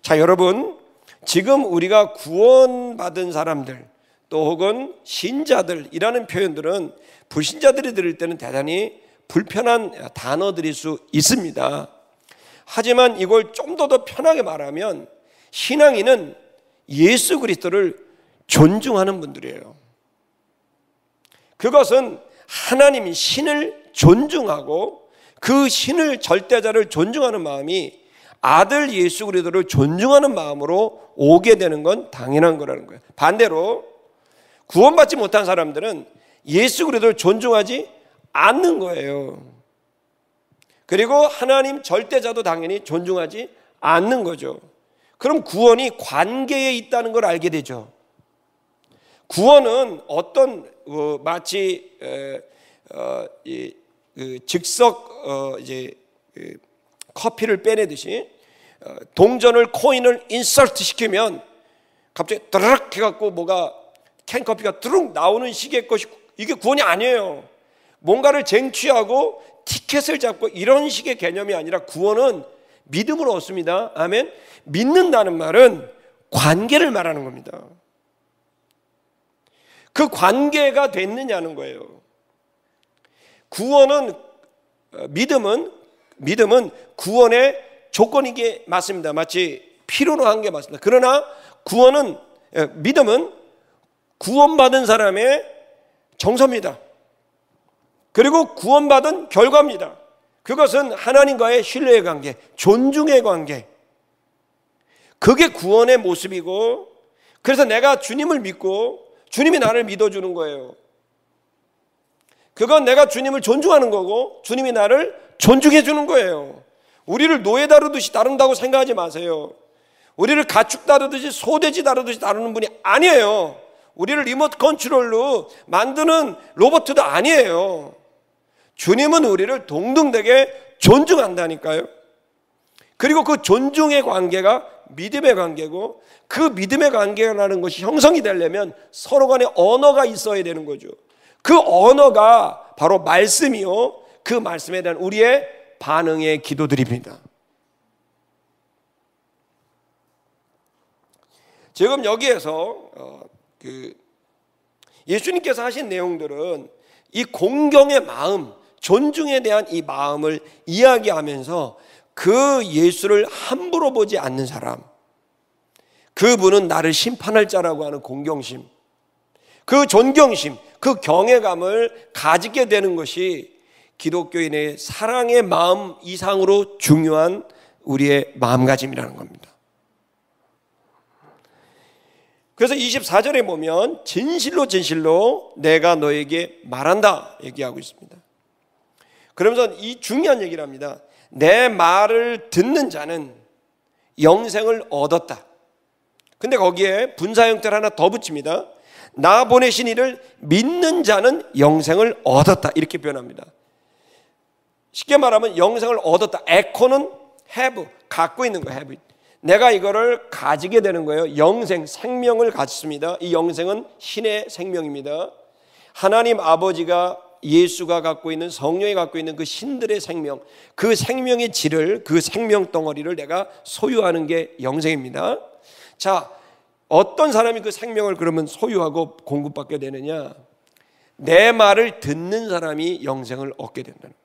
자, 여러분, 지금 우리가 구원받은 사람들 또 혹은 신자들이라는 표현들은 불신자들이 들을 때는 대단히 불편한 단어들일 수 있습니다. 하지만 이걸 좀 더 편하게 말하면 신앙인은 예수 그리스도를 존중하는 분들이에요. 그것은 하나님 신을 존중하고 그 신을 절대자를 존중하는 마음이 아들 예수 그리스도를 존중하는 마음으로 오게 되는 건 당연한 거라는 거예요. 반대로 구원받지 못한 사람들은 예수 그리스도를 존중하지 않는 거예요. 그리고 하나님 절대자도 당연히 존중하지 않는 거죠. 그럼 구원이 관계에 있다는 걸 알게 되죠. 구원은 어떤 마치 즉석 커피를 빼내듯이 동전을 코인을 인서트 시키면 갑자기 드르륵 해갖고 뭐가 캔커피가 드룩 나오는 식의 것이 이게 구원이 아니에요. 뭔가를 쟁취하고 티켓을 잡고 이런 식의 개념이 아니라 구원은 믿음으로 얻습니다. 아멘. 믿는다는 말은 관계를 말하는 겁니다. 그 관계가 됐느냐는 거예요. 구원은 믿음은 구원의 조건이게 맞습니다. 마치 필요로 한 게 맞습니다. 그러나 믿음은 구원받은 사람의 정서입니다. 그리고 구원받은 결과입니다. 그것은 하나님과의 신뢰의 관계, 존중의 관계. 그게 구원의 모습이고, 그래서 내가 주님을 믿고 주님이 나를 믿어주는 거예요. 그건 내가 주님을 존중하는 거고 주님이 나를 존중해 주는 거예요. 우리를 노예 다루듯이 다룬다고 생각하지 마세요. 우리를 가축 다루듯이 소돼지 다루듯이 다루는 분이 아니에요. 우리를 리모트 컨트롤로 만드는 로봇도 아니에요. 주님은 우리를 동등되게 존중한다니까요. 그리고 그 존중의 관계가 믿음의 관계고, 그 믿음의 관계라는 것이 형성이 되려면 서로 간에 언어가 있어야 되는 거죠. 그 언어가 바로 말씀이요, 그 말씀에 대한 우리의 반응의 기도드립니다. 지금 여기에서 예수님께서 하신 내용들은 이 공경의 마음, 존중에 대한 이 마음을 이야기하면서 그 예수를 함부로 보지 않는 사람, 그분은 나를 심판할 자라고 하는 공경심, 그 존경심, 그 경외감을 가지게 되는 것이 기독교인의 사랑의 마음 이상으로 중요한 우리의 마음가짐이라는 겁니다. 그래서 24절에 보면 진실로 진실로 내가 너에게 말한다 얘기하고 있습니다. 그러면서 이 중요한 얘기를 합니다. 내 말을 듣는 자는 영생을 얻었다. 근데 거기에 분사 형태를 하나 더 붙입니다. 나 보내신 이를 믿는 자는 영생을 얻었다 이렇게 표현합니다. 쉽게 말하면 영생을 얻었다. 에코는 have, 갖고 있는 거예요. have. 내가 이거를 가지게 되는 거예요. 영생, 생명을 갖습니다. 이 영생은 신의 생명입니다. 하나님 아버지가, 예수가 갖고 있는, 성령이 갖고 있는 그 신들의 생명, 그 생명의 질을, 그 생명 덩어리를 내가 소유하는 게 영생입니다. 자, 어떤 사람이 그 생명을 그러면 소유하고 공급받게 되느냐? 내 말을 듣는 사람이 영생을 얻게 된다는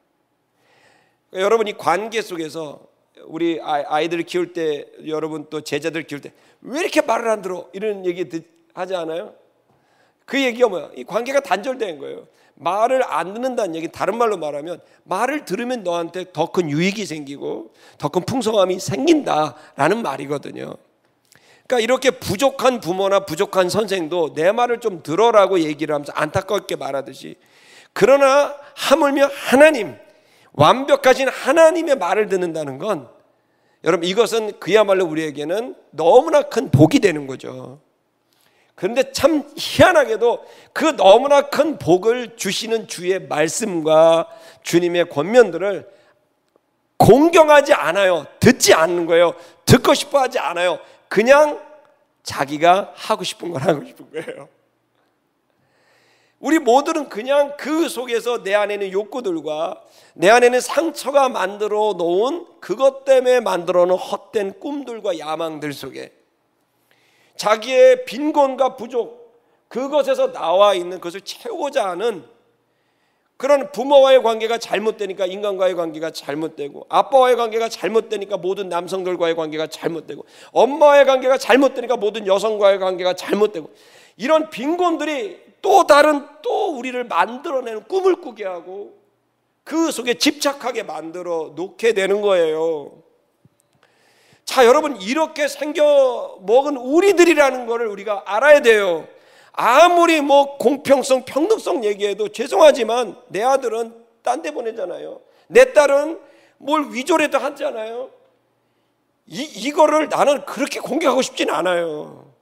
거예요. 여러분, 이 관계 속에서 우리 아이들을 키울 때, 여러분 또 제자들 키울 때 왜 이렇게 말을 안 들어? 이런 얘기 하지 않아요? 그 얘기가 뭐야? 이 관계가 단절된 거예요. 말을 안 듣는다는 얘기, 다른 말로 말하면 말을 들으면 너한테 더 큰 유익이 생기고 더 큰 풍성함이 생긴다라는 말이거든요. 그러니까 이렇게 부족한 부모나 부족한 선생도 내 말을 좀 들어라고 얘기를 하면서 안타깝게 말하듯이, 그러나 하물며 하나님, 완벽하신 하나님의 말을 듣는다는 건, 여러분 이것은 그야말로 우리에게는 너무나 큰 복이 되는 거죠. 그런데 참 희한하게도 그 너무나 큰 복을 주시는 주의 말씀과 주님의 권면들을 공경하지 않아요. 듣지 않는 거예요. 듣고 싶어 하지 않아요. 그냥 자기가 하고 싶은 걸 하고 싶은 거예요. 우리 모두는 그냥 그 속에서 내 안에 있는 욕구들과 내 안에 있는 상처가 만들어 놓은 그것 때문에 만들어 놓은 헛된 꿈들과 야망들 속에 자기의 빈곤과 부족, 그것에서 나와 있는 것을 채우고자 하는 그런 부모와의 관계가 잘못되니까 인간과의 관계가 잘못되고, 아빠와의 관계가 잘못되니까 모든 남성들과의 관계가 잘못되고, 엄마와의 관계가 잘못되니까 모든 여성과의 관계가 잘못되고, 이런 빈곤들이 또 다른 또 우리를 만들어내는 꿈을 꾸게 하고 그 속에 집착하게 만들어 놓게 되는 거예요. 자, 여러분, 이렇게 생겨 먹은 우리들이라는 것을 우리가 알아야 돼요. 아무리 뭐 공평성, 평등성 얘기해도 죄송하지만 내 아들은 딴 데 보내잖아요. 내 딸은 뭘 위조라도 하잖아요. 이거를 나는 그렇게 공격하고 싶진 않아요.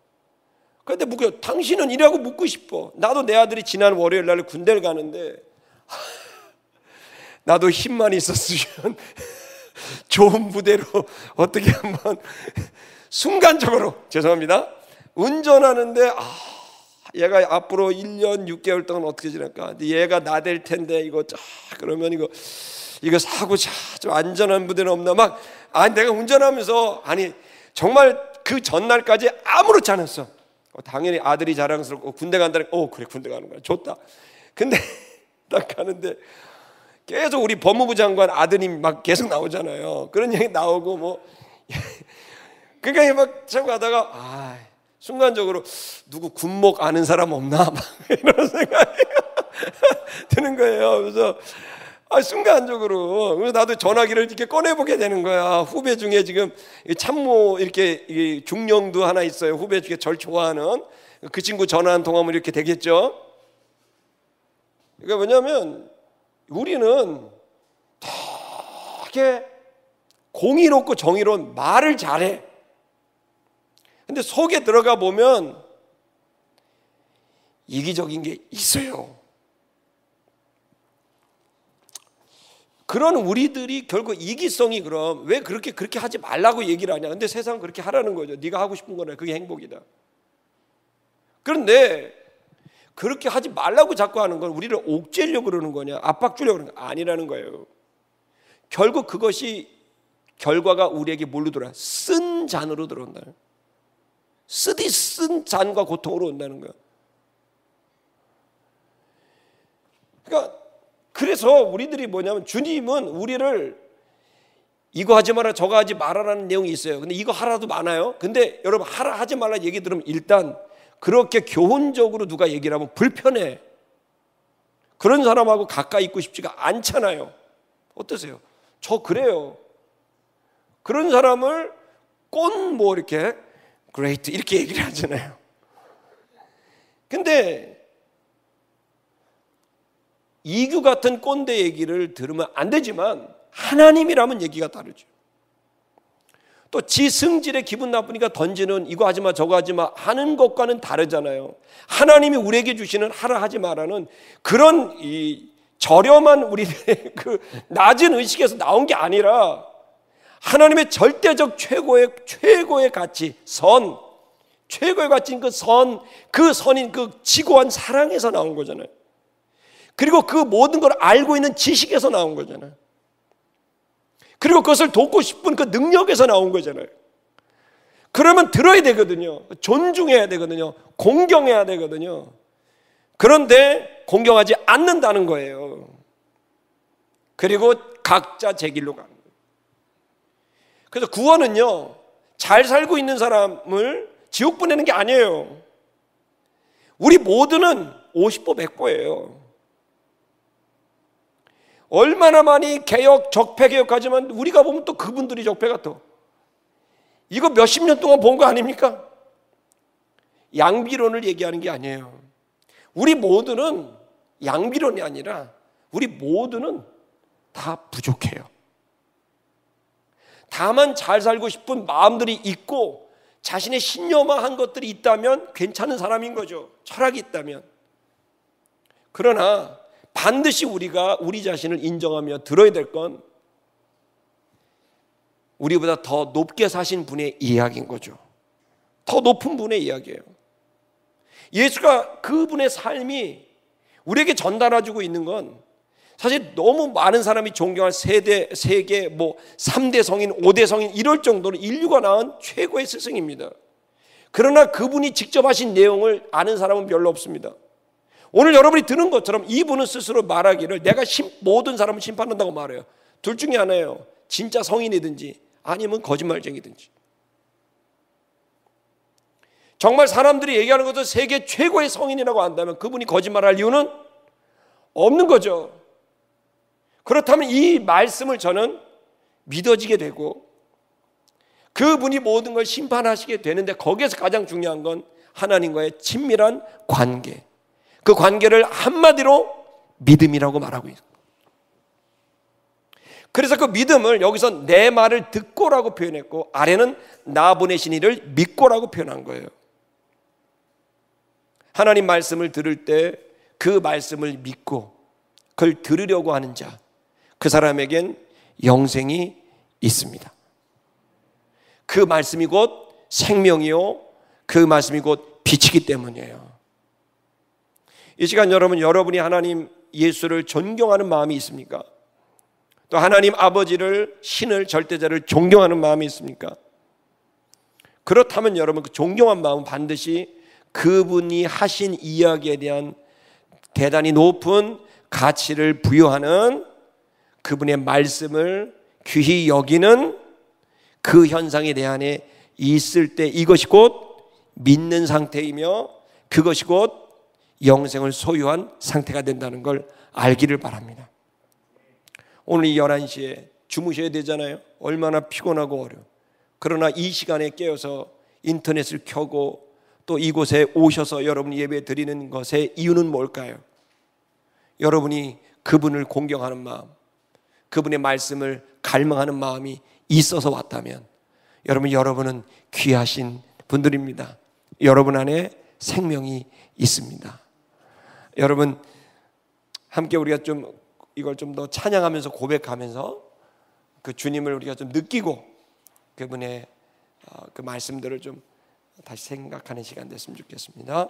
그런데 당신은 이라고 묻고 싶어. 나도 내 아들이 지난 월요일 날 군대를 가는데 나도 힘만 있었으면 좋은 부대로 어떻게 한번 순간적으로, 죄송합니다, 운전하는데 얘가 앞으로 1년 6개월 동안 어떻게 지낼까? 근데 얘가 나댈 텐데 이거 그러면 이거 사고 좀 안전한 부대는 없나? 내가 운전하면서 정말 그 전날까지 아무렇지 않았어. 당연히 아들이 자랑스럽고 군대 간다니까 그래, 군대 가는 거야, 좋다. 근데 딱 가는데 계속 우리 법무부 장관 아드님 막 계속 나오잖아요. 그런 얘기 나오고 그러니까 막 자꾸 가다가 순간적으로 누구 군목 아는 사람 없나? 이런 생각이 드는 거예요. 그래서 순간적으로, 그래서 나도 전화기를 이렇게 꺼내보게 되는 거야. 후배 중에 지금 참모 이렇게 중령도 하나 있어요. 후배 중에 절 좋아하는 그 친구 전화 한 통화면 이렇게 되겠죠. 그러니까 뭐냐면 우리는 되게 공의롭고 정의로운 말을 잘해. 근데 속에 들어가 보면 이기적인 게 있어요. 그런 우리들이 결국 이기성이, 그럼 왜 그렇게 하지 말라고 얘기를 하냐? 근데 세상은 그렇게 하라는 거죠. 네가 하고 싶은 거나 그게 행복이다. 그런데 그렇게 하지 말라고 자꾸 하는 건 우리를 옥죄려고 그러는 거냐, 압박 주려고 그러는 거 아니라는 거예요. 결국 그것이 결과가 우리에게 뭘로 돌아와? 쓴 잔으로 들어온다. 쓴 잔과 고통으로 온다는 거예요. 그러니까 그래서 우리들이 뭐냐면, 주님은 우리를 이거 하지 마라 저거 하지 마라라는 내용이 있어요. 근데 이거 하라도 많아요. 근데 여러분, 하라 하지 말라 얘기 들으면 일단 그렇게 교훈적으로 누가 얘기를 하면 불편해. 그런 사람하고 가까이 있고 싶지가 않잖아요. 어떠세요? 저 그래요. 그런 사람을 이렇게 great 이렇게 얘기를 하잖아요. 근데 이규 같은 꼰대 얘기를 들으면 안 되지만 하나님이라면 얘기가 다르죠. 또 지 승질에 기분 나쁘니까 던지는 이거 하지 마 저거 하지 마 하는 것과는 다르잖아요. 하나님이 우리에게 주시는 하라 하지 마라는 그런 이 저렴한 우리들의 그 낮은 의식에서 나온 게 아니라 하나님의 절대적 최고의 가치, 최고의 가치인 그 선인 그 지고한 사랑에서 나온 거잖아요. 그리고 그 모든 걸 알고 있는 지식에서 나온 거잖아요. 그리고 그것을 돕고 싶은 그 능력에서 나온 거잖아요. 그러면 들어야 되거든요. 존중해야 되거든요. 공경해야 되거든요. 그런데 공경하지 않는다는 거예요. 그리고 각자 제 길로 가는 거예요. 그래서 구원은요, 잘 살고 있는 사람을 지옥 보내는 게 아니에요. 우리 모두는 50보 100보예요. 얼마나 많이 개혁, 적폐 개혁하지만 우리가 보면 또 그분들이 적폐 같아. 이거 몇십 년 동안 본 거 아닙니까? 양비론을 얘기하는 게 아니에요. 우리 모두는 양비론이 아니라 우리 모두는 다 부족해요. 다만 잘 살고 싶은 마음들이 있고 자신의 신념화한 것들이 있다면 괜찮은 사람인 거죠. 철학이 있다면. 그러나 반드시 우리가 우리 자신을 인정하며 들어야 될 건 우리보다 더 높게 사신 분의 이야기인 거죠. 더 높은 분의 이야기예요. 예수가 그분의 삶이 우리에게 전달해주고 있는 건 사실 너무 많은 사람이 존경할 세계 3대 성인, 5대 성인 이럴 정도로 인류가 낳은 최고의 스승입니다. 그러나 그분이 직접 하신 내용을 아는 사람은 별로 없습니다. 오늘 여러분이 들은 것처럼 이분은 스스로 말하기를 내가 모든 사람을 심판한다고 말해요. 둘 중에 하나예요. 진짜 성인이든지 아니면 거짓말쟁이든지. 정말 사람들이 얘기하는 것도 세계 최고의 성인이라고 한다면 그분이 거짓말할 이유는 없는 거죠. 그렇다면 이 말씀을 저는 믿어지게 되고 그분이 모든 걸 심판하시게 되는데 거기에서 가장 중요한 건 하나님과의 친밀한 관계. 그 관계를 한마디로 믿음이라고 말하고 있어요. 그래서 그 믿음을 여기서 내 말을 듣고라고 표현했고 아래는 나 보내신 이를 믿고라고 표현한 거예요. 하나님 말씀을 들을 때 그 말씀을 믿고 그걸 들으려고 하는 자, 그 사람에겐 영생이 있습니다. 그 말씀이 곧 생명이요 그 말씀이 곧 빛이기 때문이에요. 이 시간 여러분이 하나님 예수를 존경하는 마음이 있습니까? 또 하나님 아버지를, 신을, 절대자를 존경하는 마음이 있습니까? 그렇다면 여러분 그 존경한 마음은 반드시 그분이 하신 이야기에 대한 대단히 높은 가치를 부여하는 그분의 말씀을 귀히 여기는 그 현상에 대한에 있을 때 이것이 곧 믿는 상태이며 그것이 곧 영생을 소유한 상태가 된다는 걸 알기를 바랍니다. 오늘 이 11시에 주무셔야 되잖아요. 얼마나 피곤하고 어려워. 그러나 이 시간에 깨어서 인터넷을 켜고 또 이곳에 오셔서 여러분이 예배 드리는 것의 이유는 뭘까요? 여러분이 그분을 공경하는 마음, 그분의 말씀을 갈망하는 마음이 있어서 왔다면 여러분은 귀하신 분들입니다. 여러분 안에 생명이 있습니다. 여러분 함께 우리가 좀 이걸 좀 더 찬양하면서 고백하면서 그 주님을 우리가 좀 느끼고 그분의 그 말씀들을 좀 다시 생각하는 시간 됐으면 좋겠습니다.